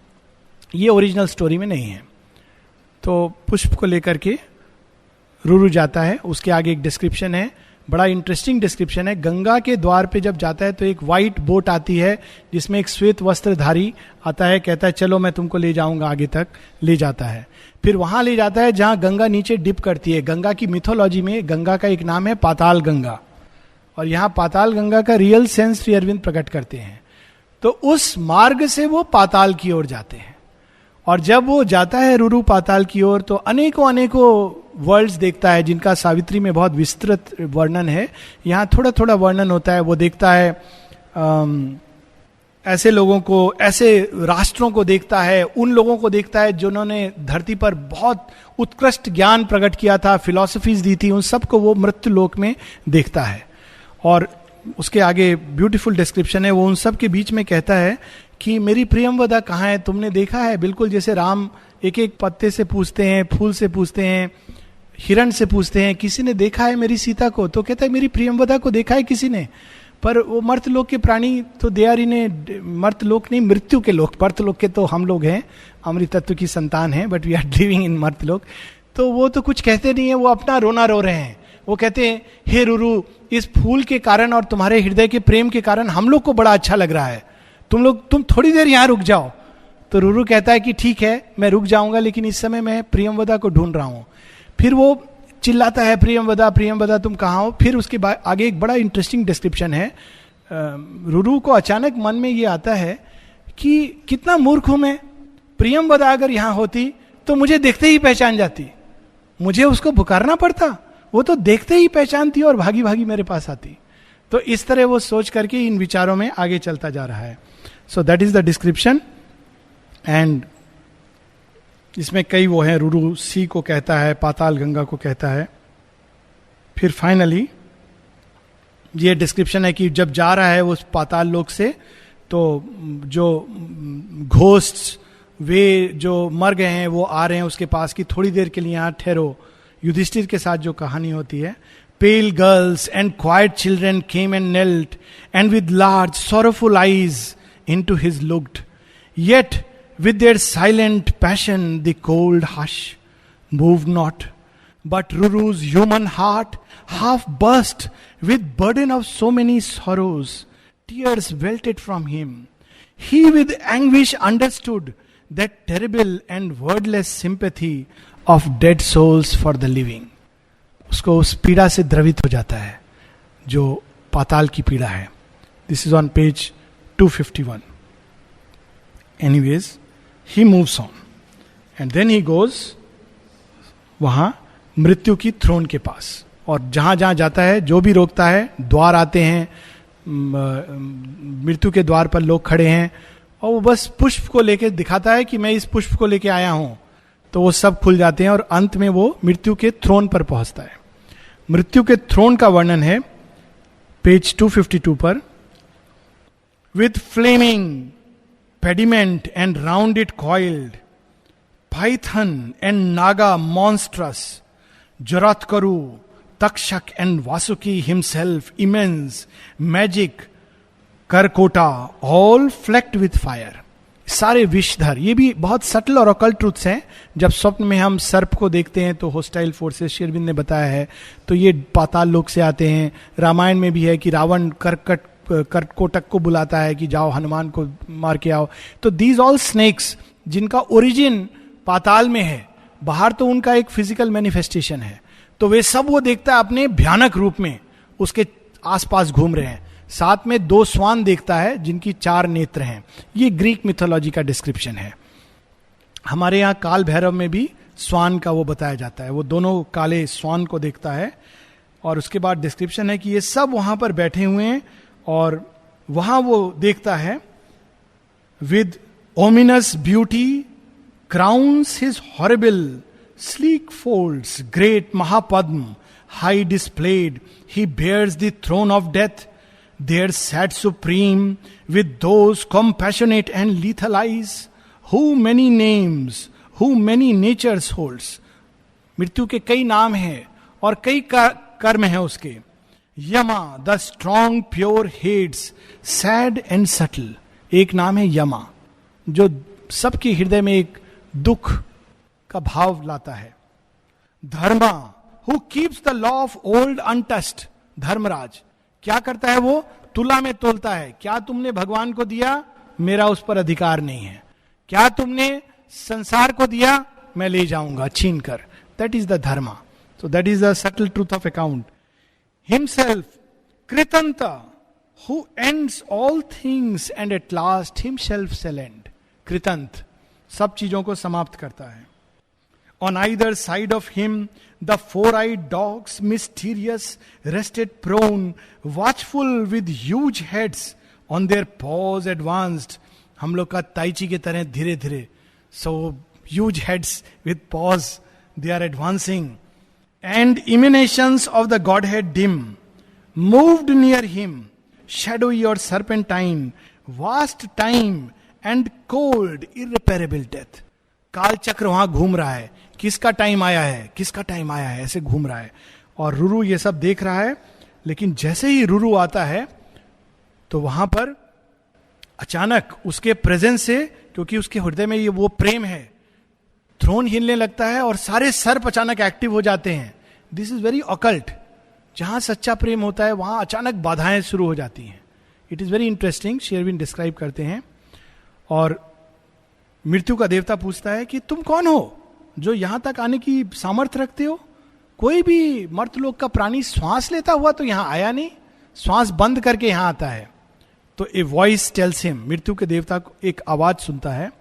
A: ये ओरिजिनल स्टोरी में नहीं है. तो पुष्प को लेकर के रुरु जाता है. उसके आगे एक डिस्क्रिप्शन है, बड़ा इंटरेस्टिंग डिस्क्रिप्शन है. गंगा के द्वार पे जब जाता है तो एक व्हाइट बोट आती है जिसमें एक श्वेत वस्त्रधारी आता है, कहता है चलो मैं तुमको ले जाऊंगा आगे तक. ले जाता है, फिर वहां ले जाता है जहां गंगा नीचे डिप करती है. गंगा की मिथोलॉजी में गंगा का एक नाम है पाताल गंगा, और यहां पाताल गंगा का रियल सेंस श्री अरविंद प्रकट करते हैं. तो उस मार्ग से वो पाताल की ओर जाते हैं. और जब वो जाता है रुरु पाताल की ओर तो अनेकों अनेकों वर्ल्ड्स देखता है जिनका सावित्री में बहुत विस्तृत वर्णन है. यहाँ थोड़ा थोड़ा वर्णन होता है. वो देखता है ऐसे लोगों को, ऐसे राष्ट्रों को देखता है, उन लोगों को देखता है जिन्होंने धरती पर बहुत उत्कृष्ट ज्ञान प्रकट किया था, फिलॉसफीज दी थी, उन सबको वो मृत्यु लोक में देखता है. और उसके आगे ब्यूटीफुल डिस्क्रिप्शन है. वो उन सब के बीच में कहता है कि मेरी प्रियमवदा कहाँ है, तुमने देखा है? बिल्कुल जैसे राम एक एक पत्ते से पूछते हैं, फूल से पूछते हैं, हिरण से पूछते हैं, किसी ने देखा है मेरी सीता को? तो कहता है मेरी प्रियमवदा को देखा है किसी ने? पर वो मर्तलोक के प्राणी तो दे आर इन ए, मर्तलोक नहीं, मृत्यु के लोक. मर्तलोक के तो हम लोग हैं, अमृत तत्व की संतान हैं, but we are living in मर्तलोक. तो वो तो कुछ कहते नहीं है, वो अपना रोना रो रहे हैं. वो कहते हैं हे रुरु, इस फूल के कारण और तुम्हारे हृदय के प्रेम के कारण हम लोग को बड़ा अच्छा लग रहा है, तुम थोड़ी देर यहां रुक जाओ. तो रुरु कहता है कि ठीक है मैं रुक जाऊंगा, लेकिन इस समय मैं प्रियमवदा को ढूंढ रहा हूं. फिर वो चिल्लाता है प्रियमवदा प्रियमवदा तुम कहाँ हो. फिर उसके बाद आगे एक बड़ा इंटरेस्टिंग डिस्क्रिप्शन है. रुरु को अचानक मन में ये आता है कि कितना मूर्ख हूं मैं, प्रियमवदा अगर यहां होती तो मुझे देखते ही पहचान जाती, मुझे उसको पुकारना पड़ता, वो तो देखते ही पहचानती और भागी भागी मेरे पास आती. तो इस तरह वो सोच करके इन विचारों में आगे चलता जा रहा है. सो that is the description. And इसमें कई वो हैं, रुरु सी को कहता है, पाताल गंगा को कहता है. फिर फाइनली ये डिस्क्रिप्शन है कि जब जा रहा है वो उस पाताल लोक से, तो जो घोस्ट वे जो मर गए हैं वो आ रहे हैं उसके पास कि थोड़ी देर के लिए यहाँ ठहरो. युधिष्ठिर के साथ जो कहानी होती है, pale girls and quiet children came and knelt and with large sorrowful eyes into his looked, yet with their silent passion the cold hush moved not, but Ruru's human heart half burst with burden of so many sorrows. Tears welted from him. He with anguish understood that terrible and wordless sympathy of dead souls for the living. उसको उस पीड़ा से द्रवित हो जाता है जो पाताल की पीड़ा है. This is on page 251. Anyways, he moves on and then he goes वहां मृत्यु की थ्रोन के पास. और जहां जहां जाता है जो भी रोकता है, द्वार आते हैं, मृत्यु के द्वार पर लोग खड़े हैं, और वो बस पुष्प को लेके दिखाता है कि मैं इस पुष्प को लेके आया हूं, तो वो सब खुल जाते हैं और अंत में वो मृत्यु के थ्रोन पर पहुंचता है. मृत्यु के थ्रोन का वर्णन है पेज 252 पर. With flaming pediment and round it coiled, python and naga monstrous, Jaratkaru, Takshak and Vasuki himself immense, magic, Karkota all flecked with fire, सारे विषधर. ये भी बहुत सटल और अकल्ट ट्रूथ्स हैं. जब स्वप्न में हम सर्प को देखते हैं तो होस्टाइल फोर्सेस, श्री अरविंद ने बताया है, तो ये पाताल लोक से आते हैं. रामायण में भी है कि रावण करकोटक को बुलाता है कि जाओ हनुमान को मार के आओ. तो दीज ऑल स्नेक्स जिनका ओरिजिन पाताल में है, बाहर तो उनका एक फिजिकल मैनिफेस्टेशन है, तो वे सब वो देखता है अपने भयानक रूप में उसके आसपास घूम रहे हैं. साथ में 2 स्वान देखता है जिनकी 4 नेत्र हैं. ये ग्रीक मिथोलॉजी का डिस्क्रिप्शन है. हमारे यहाँ काल भैरव में भी स्वान का वो बताया जाता है. वो दोनों काले स्वान को देखता है और उसके बाद डिस्क्रिप्शन है कि ये सब वहां पर बैठे हुए हैं और वहां वो देखता है with ominous beauty crowns his horrible sleek folds great Mahapadma high displayed he bears the throne of death. There sat supreme with those compassionate and lethal eyes, who many names, who many natures holds. मृत्यु के कई नाम हैं और कई कर्म हैं उसके. यमा the strong pure heads sad and subtle. एक नाम है यमा जो सबके हृदय में एक दुख का भाव लाता है. Dharma who keeps the law of old untouched. Dharmaraj क्या करता है, वो तुला में तोलता है. क्या तुमने भगवान को दिया, मेरा उस पर अधिकार नहीं है. क्या तुमने संसार को दिया, मैं ले जाऊंगा छीन कर. That is the Dharma. So that is the subtle truth of account. Himself Kritant who ends all things and at last himself shall end. Kritant सब चीजों को समाप्त करता है. On either side of him, the four-eyed dogs, mysterious, rested prone, watchful with huge heads, on their paws advanced. हम लोग का ताइची के तरह धीरे धीरे. So huge heads with paws, they are advancing. And emanations of the Godhead dim, moved near him, shadowy or serpentine, vast time and cold, irreparable death. काल चक्र वहां घूम रहा है. किसका टाइम आया है, किसका टाइम आया है, ऐसे घूम रहा है. और रुरु ये सब देख रहा है. लेकिन जैसे ही रुरु आता है तो वहां पर अचानक उसके प्रेजेंस से, क्योंकि उसके हृदय में ये वो प्रेम है, थ्रोन हिलने लगता है और सारे सर्प अचानक एक्टिव हो जाते हैं. This is very occult. जहां सच्चा प्रेम होता है वहां अचानक बाधाएं शुरू हो जाती हैं. It is very interesting. Sri Aurobindo describe करते हैं. और मृत्यु का देवता पूछता है कि तुम कौन हो जो यहां तक आने की सामर्थ्य रखते हो. कोई भी मर्तलोक का प्राणी श्वास लेता हुआ तो यहां आया नहीं, श्वास बंद करके यहां आता है. तो ए वॉइस टेल्स हिम, मृत्यु के देवता को एक आवाज सुनता है.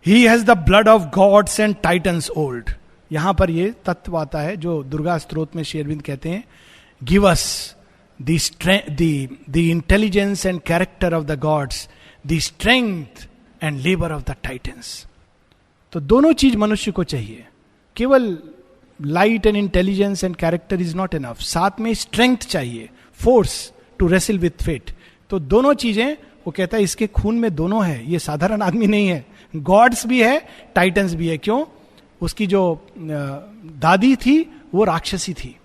A: He has the blood of gods and titans old. यहां पर ये तत्व आता है जो दुर्गा स्तोत्र में श्री अरविंद कहते हैं, give us the intelligence and character of the gods, the strength and labour of the Titans. तो दोनों चीज मनुष्य को चाहिए. केवल light and intelligence and character is not enough, साथ में स्ट्रेंथ चाहिए, force to wrestle with fate. तो दोनों चीजें वो कहता है इसके खून में दोनों है. ये साधारण आदमी नहीं है, गॉड्स भी है, टाइटन्स भी है. क्यों? उसकी जो दादी थी वो राक्षसी थी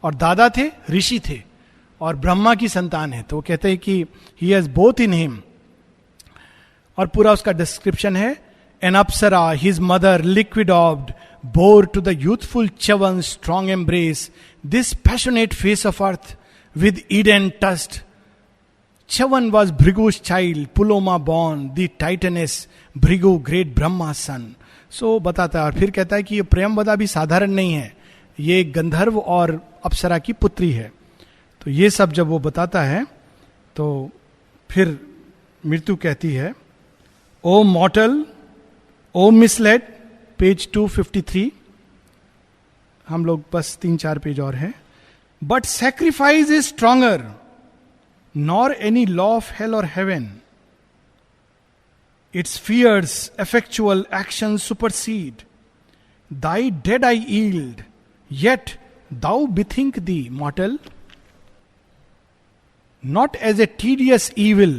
A: और दादा थे ऋषि थे और ब्रह्मा की संतान है. तो वो कहते हैं कि he has both in him. और पूरा उसका डिस्क्रिप्शन है. An apsara his mother liquid orbed bore to the youthful Chavan strong embrace this passionate face of earth with Eden touched. Chavan was Bhrigu's child, Puloma born, the Titaness, Bhrigu great Brahma's son. So बताता है और फिर कहता है कि ये प्रेमवदा भी साधारण नहीं है, ये गंधर्व और अप्सरा की पुत्री है. तो ये सब जब वो बताता है तो फिर मृत्यु कहती है, ओ मॉर्टल, ओ मिसलेड. पेज 253. हम लोग बस 3-4 पेज और हैं. But sacrifice is stronger nor any law of hell or heaven. Its fierce effectual action supersede. Thy dead I yield yet thou bethink thee mortal. Not as a tedious evil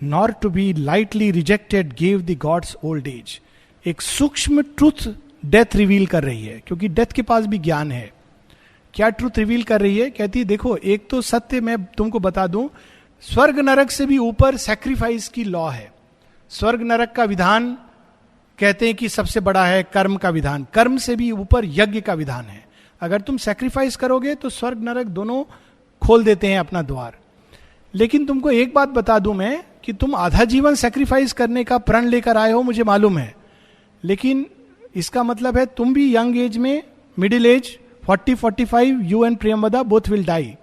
A: nor to be lightly rejected gave the gods old age. एक सूक्ष्म truth death reveal कर रही है, क्योंकि death के पास भी ज्ञान है. क्या ट्रूथ रिवील कर रही है? कहती है देखो, एक तो सत्य मैं तुमको बता दूं, स्वर्ग नरक से भी ऊपर सैक्रिफाइस की लॉ है. स्वर्ग नरक का विधान कहते हैं कि सबसे बड़ा है कर्म का विधान, कर्म से भी ऊपर यज्ञ का विधान है. अगर तुम सैक्रिफाइस करोगे तो स्वर्ग नरक दोनों खोल देते हैं अपना द्वार. लेकिन तुमको एक बात बता दूं मैं कि तुम आधा जीवन सैक्रिफाइस करने का प्रण लेकर आए हो, मुझे मालूम है. लेकिन इसका मतलब है तुम भी यंग एज में, middle age 40-45, you and Priyamvada both will die.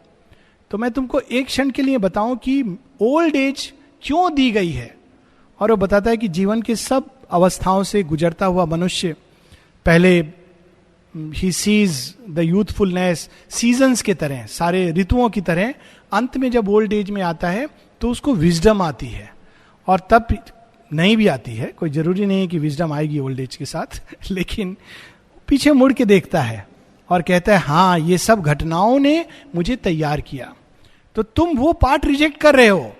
A: तो मैं तुमको एक क्षण के लिए बताऊं कि ओल्ड एज क्यों दी गई है. और वो बताता है कि जीवन के सब अवस्थाओं से गुजरता हुआ मनुष्य पहले he sees the youthfulness seasons के तरह, सारे ऋतुओं की तरह. अंत में जब ओल्ड एज में आता है तो उसको विजडम आती है, और तब नहीं भी आती है, कोई जरूरी नहीं है कि विजडम आएगी ओल्ड एज के साथ. लेकिन पीछे मुड़ के देखता है और कहता है हाँ ये सब घटनाओं ने मुझे तैयार किया. तो तुम वो पार्ट रिजेक्ट कर रहे हो,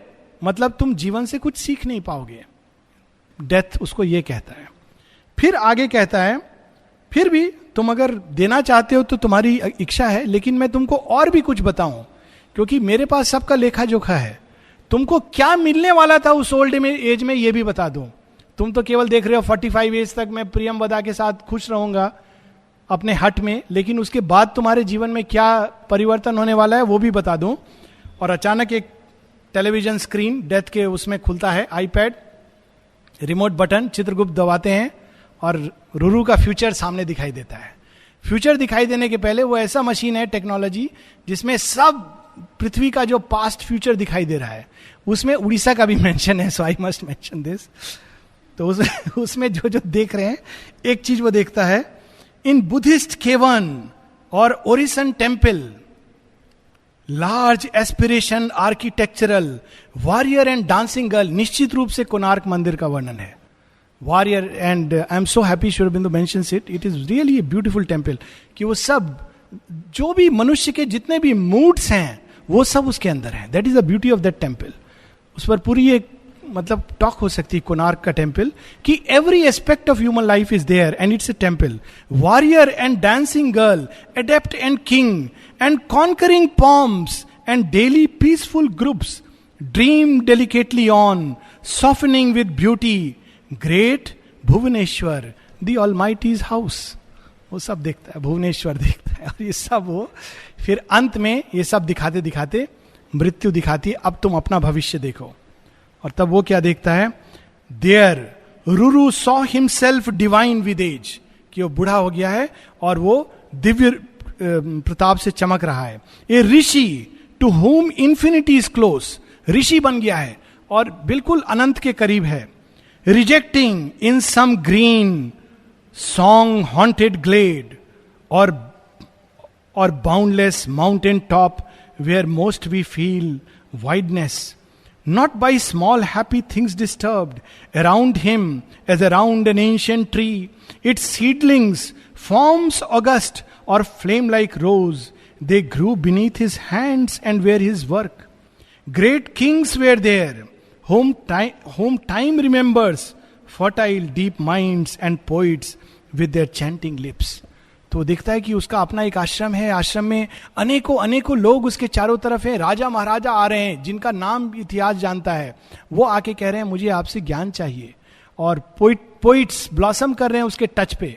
A: मतलब तुम जीवन से कुछ सीख नहीं पाओगे. डेथ उसको ये कहता है. फिर आगे कहता है फिर भी तुम अगर देना चाहते हो तो तुम्हारी इच्छा है, लेकिन मैं तुमको और भी कुछ बताऊं, क्योंकि मेरे पास सबका लेखा जोखा है. तुमको क्या मिलने वाला था उस ओल्ड एज में ये भी बता दूं. तुम तो केवल देख रहे हो 45 एज तक मैं प्रियंवदा के साथ खुश रहूंगा अपने हट में, लेकिन उसके बाद तुम्हारे जीवन में क्या परिवर्तन होने वाला है वो भी बता दूं. और अचानक एक टेलीविजन स्क्रीन डेथ के उसमें खुलता है, आईपैड, रिमोट बटन, चित्रगुप्त दबाते हैं और रुरु का फ्यूचर सामने दिखाई देता है. फ्यूचर दिखाई देने के पहले वो ऐसा मशीन है, टेक्नोलॉजी, जिसमें सब पृथ्वी का जो पास्ट फ्यूचर दिखाई दे रहा है. उसमें उड़ीसा का भी मेंशन है, सो आई मस्ट मेंशन दिस. तो उसमें जो जो देख रहे हैं, एक चीज वो देखता है, इन बुद्धिस्ट केवन और Orissan temple large aspiration architectural warrior and dancing girl. निश्चित रूप से कोणार्क मंदिर का वर्णन है. Warrior and I am so happy Shri Aurobindo mentions it. It is really a beautiful temple. कि वो सब जो भी मनुष्य के जितने भी मूड्स हैं वो सब उसके अंदर है. That is the beauty of that temple. उस पर पूरी एक मतलब टॉक हो सकती है कोणार्क का टेम्पल, कि every aspect of human life is there and it's a temple. Warrior and dancing girl, adept and king and conquering pomps and daily peaceful groups dream delicately on, softening with beauty, great Bhubaneswar the Almighty's house. वो सब देखता है, भुवनेश्वर देखता है. और ये सब वो फिर अंत में ये सब दिखाते दिखाते मृत्यु दिखाती है, अब तुम अपना भविष्य देखो. और तब वो क्या देखता है, there Ruru saw himself divine with age, कि वो बूढ़ा हो गया है और वो दिव्य प्रताप से चमक रहा है. A rishi to whom infinity is close, rishi बन गया है और बिल्कुल अनंत के करीब है. Rejecting in some green song haunted glade or boundless mountain top where most we feel wideness, not by small happy things disturbed around him as around an ancient tree, its seedlings, forms august or flame like rose, they grew beneath his hands and were his work. Great kings were there, whom time remembers, fertile deep minds and poets with their chanting lips. तो देखता है कि उसका अपना एक आश्रम है, आश्रम में अनेकों अनेकों लोग उसके चारों तरफ हैं, राजा महाराजा आ रहे हैं जिनका नाम इतिहास जानता है. वो आके कह रहे हैं मुझे आपसे ज्ञान चाहिए, और पोइट्स ब्लॉसम कर रहे हैं उसके टच पे.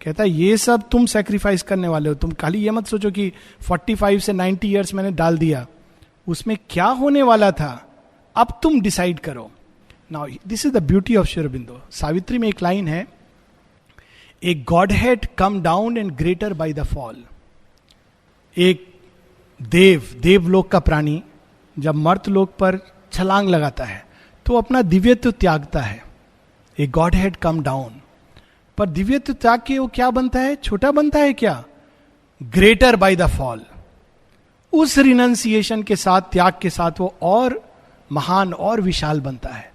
A: कहता है ये सब तुम सैक्रिफाइस करने वाले हो. तुम खाली ये मत सोचो कि 45 से 90 ईयर्स मैंने डाल दिया, उसमें क्या होने वाला था अब तुम डिसाइड करो. Now this is the beauty of Shri Aurobindo. Savitri में एक लाइन है, a godhead come down and greater by the fall. एक देवलोक का प्राणी जब मर्तलोक पर छलांग लगाता है तो अपना दिव्यत्व त्यागता है. ए गॉडहेड कम डाउन, पर दिव्यत्व त्याग के वो क्या बनता है, छोटा बनता है क्या, ग्रेटर बाय द फॉल. उस रिनंसिएशन के साथ, त्याग के साथ वो और महान और विशाल बनता है.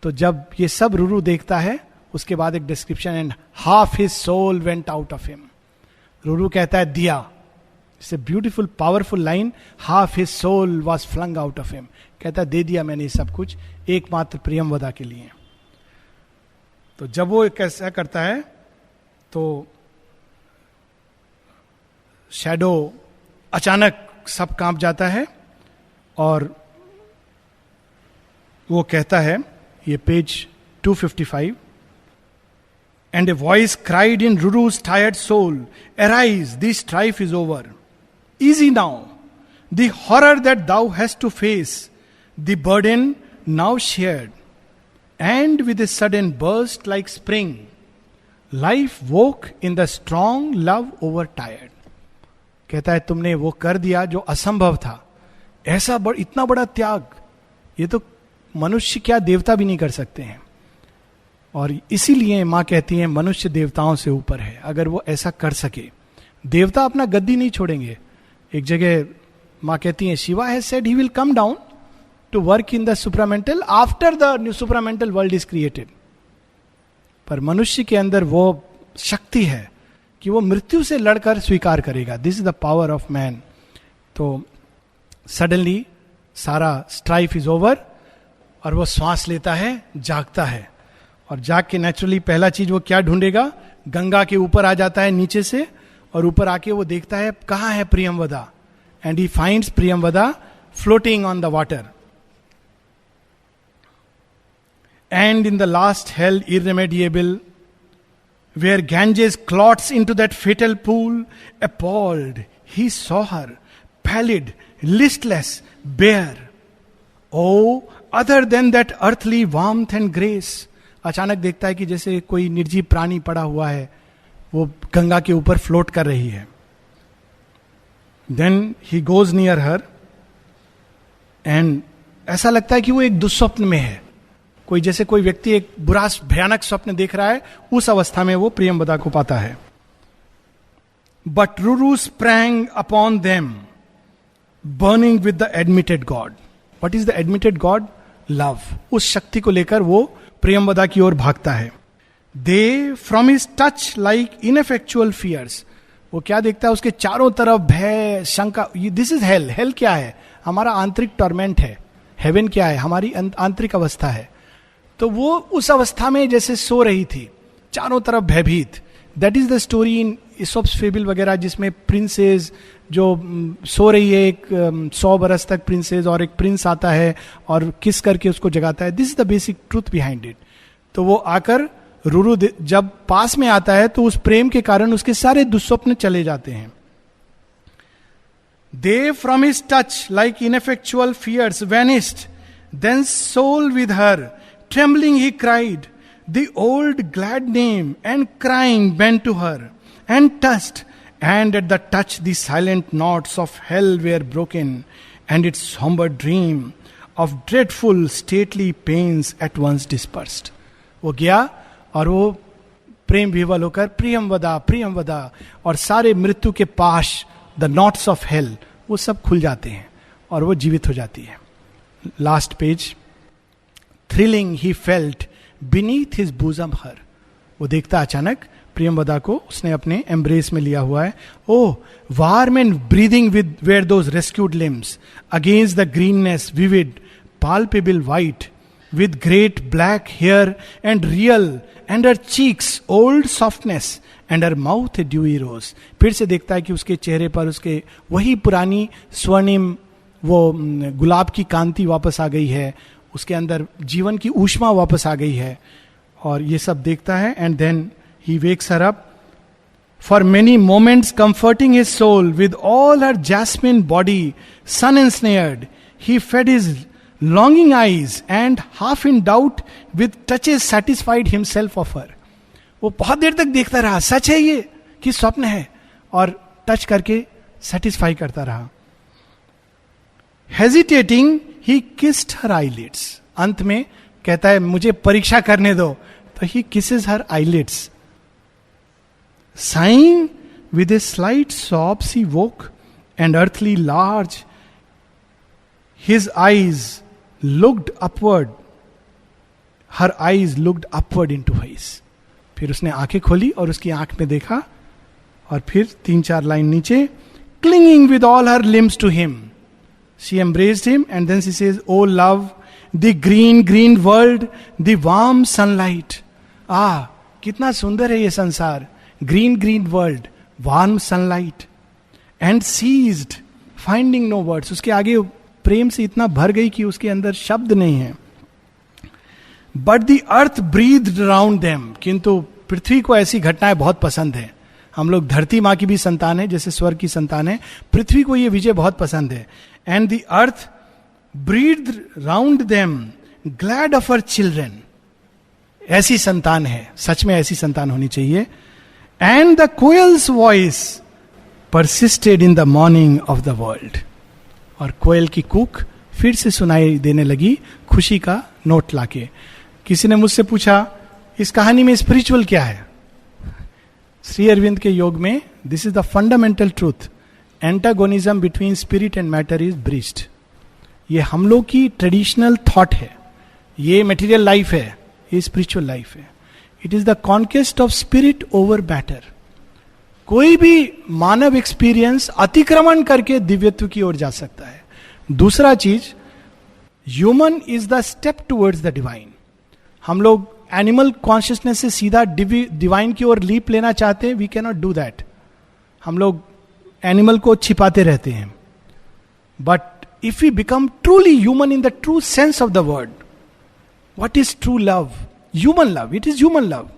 A: तो जब ये सब रुरु देखता है उसके बाद एक description, and half his soul went out of him. Ruru कहता है दिया, it's a beautiful powerful line, half his soul was flung out of him. कहता है दे दिया मैंने सब कुछ एकमात्र प्रियंवदा के लिए. तो जब वो कैसा करता है तो शैडो अचानक सब कांप जाता है और वो कहता है, ये page 255, and a voice cried in Ruru's tired soul, arise, the strife is over. Easy now, the horror that thou hast to face, the burden now shared. And with a sudden burst like spring, life woke in the strong love overtired. कहता है तुमने वो कर दिया जो असंभव था, ऐसा इतना बड़ा त्याग, ये तो मनुष्य क्या देवता भी नहीं कर सकते हैं. और इसीलिए माँ कहती है मनुष्य देवताओं से ऊपर है. अगर वो ऐसा कर सके, देवता अपना गद्दी नहीं छोड़ेंगे. एक जगह माँ कहती है, Shiva has said he will come down to work in the supramental after the supramental world is created. पर मनुष्य के अंदर वो शक्ति है कि वो मृत्यु से लड़कर स्वीकार करेगा. This is the power of man. तो सडनली सारा स्ट्राइफ इज ओवर और वो श्वास लेता है, जागता है. और जाग के नेचुरली पहला चीज वो क्या ढूंढेगा, गंगा के ऊपर आ जाता है नीचे से, और ऊपर आके वो देखता है कहाँ है Priyamvada. And he finds Priyamvada floating on the water. And in the last hell irremediable, where Ganges clots into that fatal pool, appalled, he saw her, pallid, listless, bare. Oh, other than that earthly warmth and grace. अचानक देखता है कि जैसे कोई निर्जीव प्राणी पड़ा हुआ है, वो गंगा के ऊपर फ्लोट कर रही है. Then he goes near her, and ऐसा लगता है कि वो एक दुस्वप्न में है. कोई जैसे कोई व्यक्ति एक बुरा भयानक स्वप्न देख रहा है, उस अवस्था में वो प्रियमवदा को पाता है. But Ruru sprang upon them, burning with the admitted God. What is the admitted God? Love. उस शक्ति को लेकर वो प्रियमवदा की ओर भागता है. They from his touch like ineffectual fears. वो क्या देखता है, उसके चारों तरफ भय, शंका. This is hello. हेल क्या है? हमारा आंतरिक टॉर्मेंट है. हेवन क्या है? हमारी आंतरिक अवस्था है. तो वो उस अवस्था में जैसे सो रही थी, चारों तरफ भयभीत. That is the story in Aesop's fable वगैरह, जिसमें प्रिंसेस जो सो रही है, एक 100 बरस तक प्रिंसेस, और एक प्रिंस आता है और किस करके उसको जगाता है. This is the basic truth behind it. तो वो आकर रुरु जब पास में आता है तो उस प्रेम के कारण उसके सारे दुस्वप्न चले जाते हैं. They from his touch like ineffectual fears vanished, then soul with her trembling he cried the old glad name, and crying bent to her and touched, and at the touch the silent knots of hell were broken, and its somber dream of dreadful stately pains at once dispersed. वो गया और वो प्रेम विवल होकर प्रियमवदा प्रियमवदा, और सारे मृत्यु के पाश, द नॉट्स ऑफ हेल, वो सब खुल जाते हैं और वो जीवित हो जाती है. Last page. Thrilling he felt beneath his bosom her. वो देखता अचानक प्रियमवदा को उसने अपने एम्ब्रेस में लिया हुआ है. Oh, warm and breathing with were those rescued limbs, against the greenness vivid, palpable white, with great black hair and real, and her cheeks old softness, and her mouth a dewy rose. फिर से देखता है कि उसके चेहरे पर उसके वही पुरानी स्वर्णिम वो गुलाब की कांति वापस आ गई है, उसके अंदर जीवन की ऊष्मा वापस आ गई है. और ये सब देखता है. And then he wakes her up for many moments, comforting his soul with all her jasmine body, sun ensnared, he fed his longing eyes, and half in doubt with touches satisfied himself of her. वो बहुत देर तक देखता रहा, सच है ये कि स्वप्न है, और टच करके सेटिस्फाई करता रहा. Hesitating he kissed her eyelids. अंत में कहता है मुझे परीक्षा करने दो, तो he kisses her eyelids. Sighing with a slight sobs he woke, and earthly large his eyes looked upward, her eyes looked upward into his. फिर उसने आंखें खोली और उसकी आंख में देखा, और फिर 3-4 लाइन नीचे, clinging with all her limbs to him, she embraced him, and then she says, oh love, the green green world, the warm sunlight. कितना सुंदर है ये संसार. Green green world, warm sunlight. And ceased finding no words. उसके आगे प्रेम से इतना भर गई कि उसके अंदर शब्द नहीं है. But the earth breathed around them, किंतु पृथ्वी को ऐसी घटनाएं बहुत पसंद है. हम लोग धरती माँ की भी संतान है, जैसे स्वर्ग की संतान है, पृथ्वी को ये विजय बहुत पसंद है. And the earth breathed round them glad of her children. ऐसी संतान है, सच में ऐसी संतान होनी चाहिए. And the coils voice persisted in the morning of the world. और कोयल की कूक फिर से सुनाई देने लगी, खुशी का नोट लाके. किसी ने मुझसे पूछा इस कहानी में स्पिरिचुअल क्या है. श्री अरविंद के योग में this is the fundamental truth. Antagonism between spirit and matter is bridged. ये हम लोग की ट्रेडिशनल थॉट है. ये मटेरियल लाइफ है, ये स्पिरिचुअल लाइफ है. It is the conquest of spirit over matter. कोई भी मानव एक्सपीरियंस अतिक्रमण करके दिव्यत्व की ओर जा सकता है. दूसरा चीज, human is the step towards the divine. हम लोग एनिमल कॉन्शियसनेस से सीधा डिवाइन की ओर लीप लेना चाहते हैं. We can not do that. हम लोग एनिमल को छिपाते रहते हैं. But if we become truly human in the true sense of the word, what is true love? Human love. It is human love.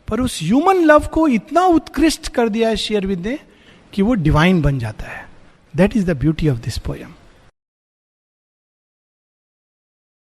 A: पर उस ह्यूमन लव को इतना उत्कृष्ट कर दिया है श्री अरविंद ने कि वो डिवाइन बन जाता है. That is the beauty of this poem.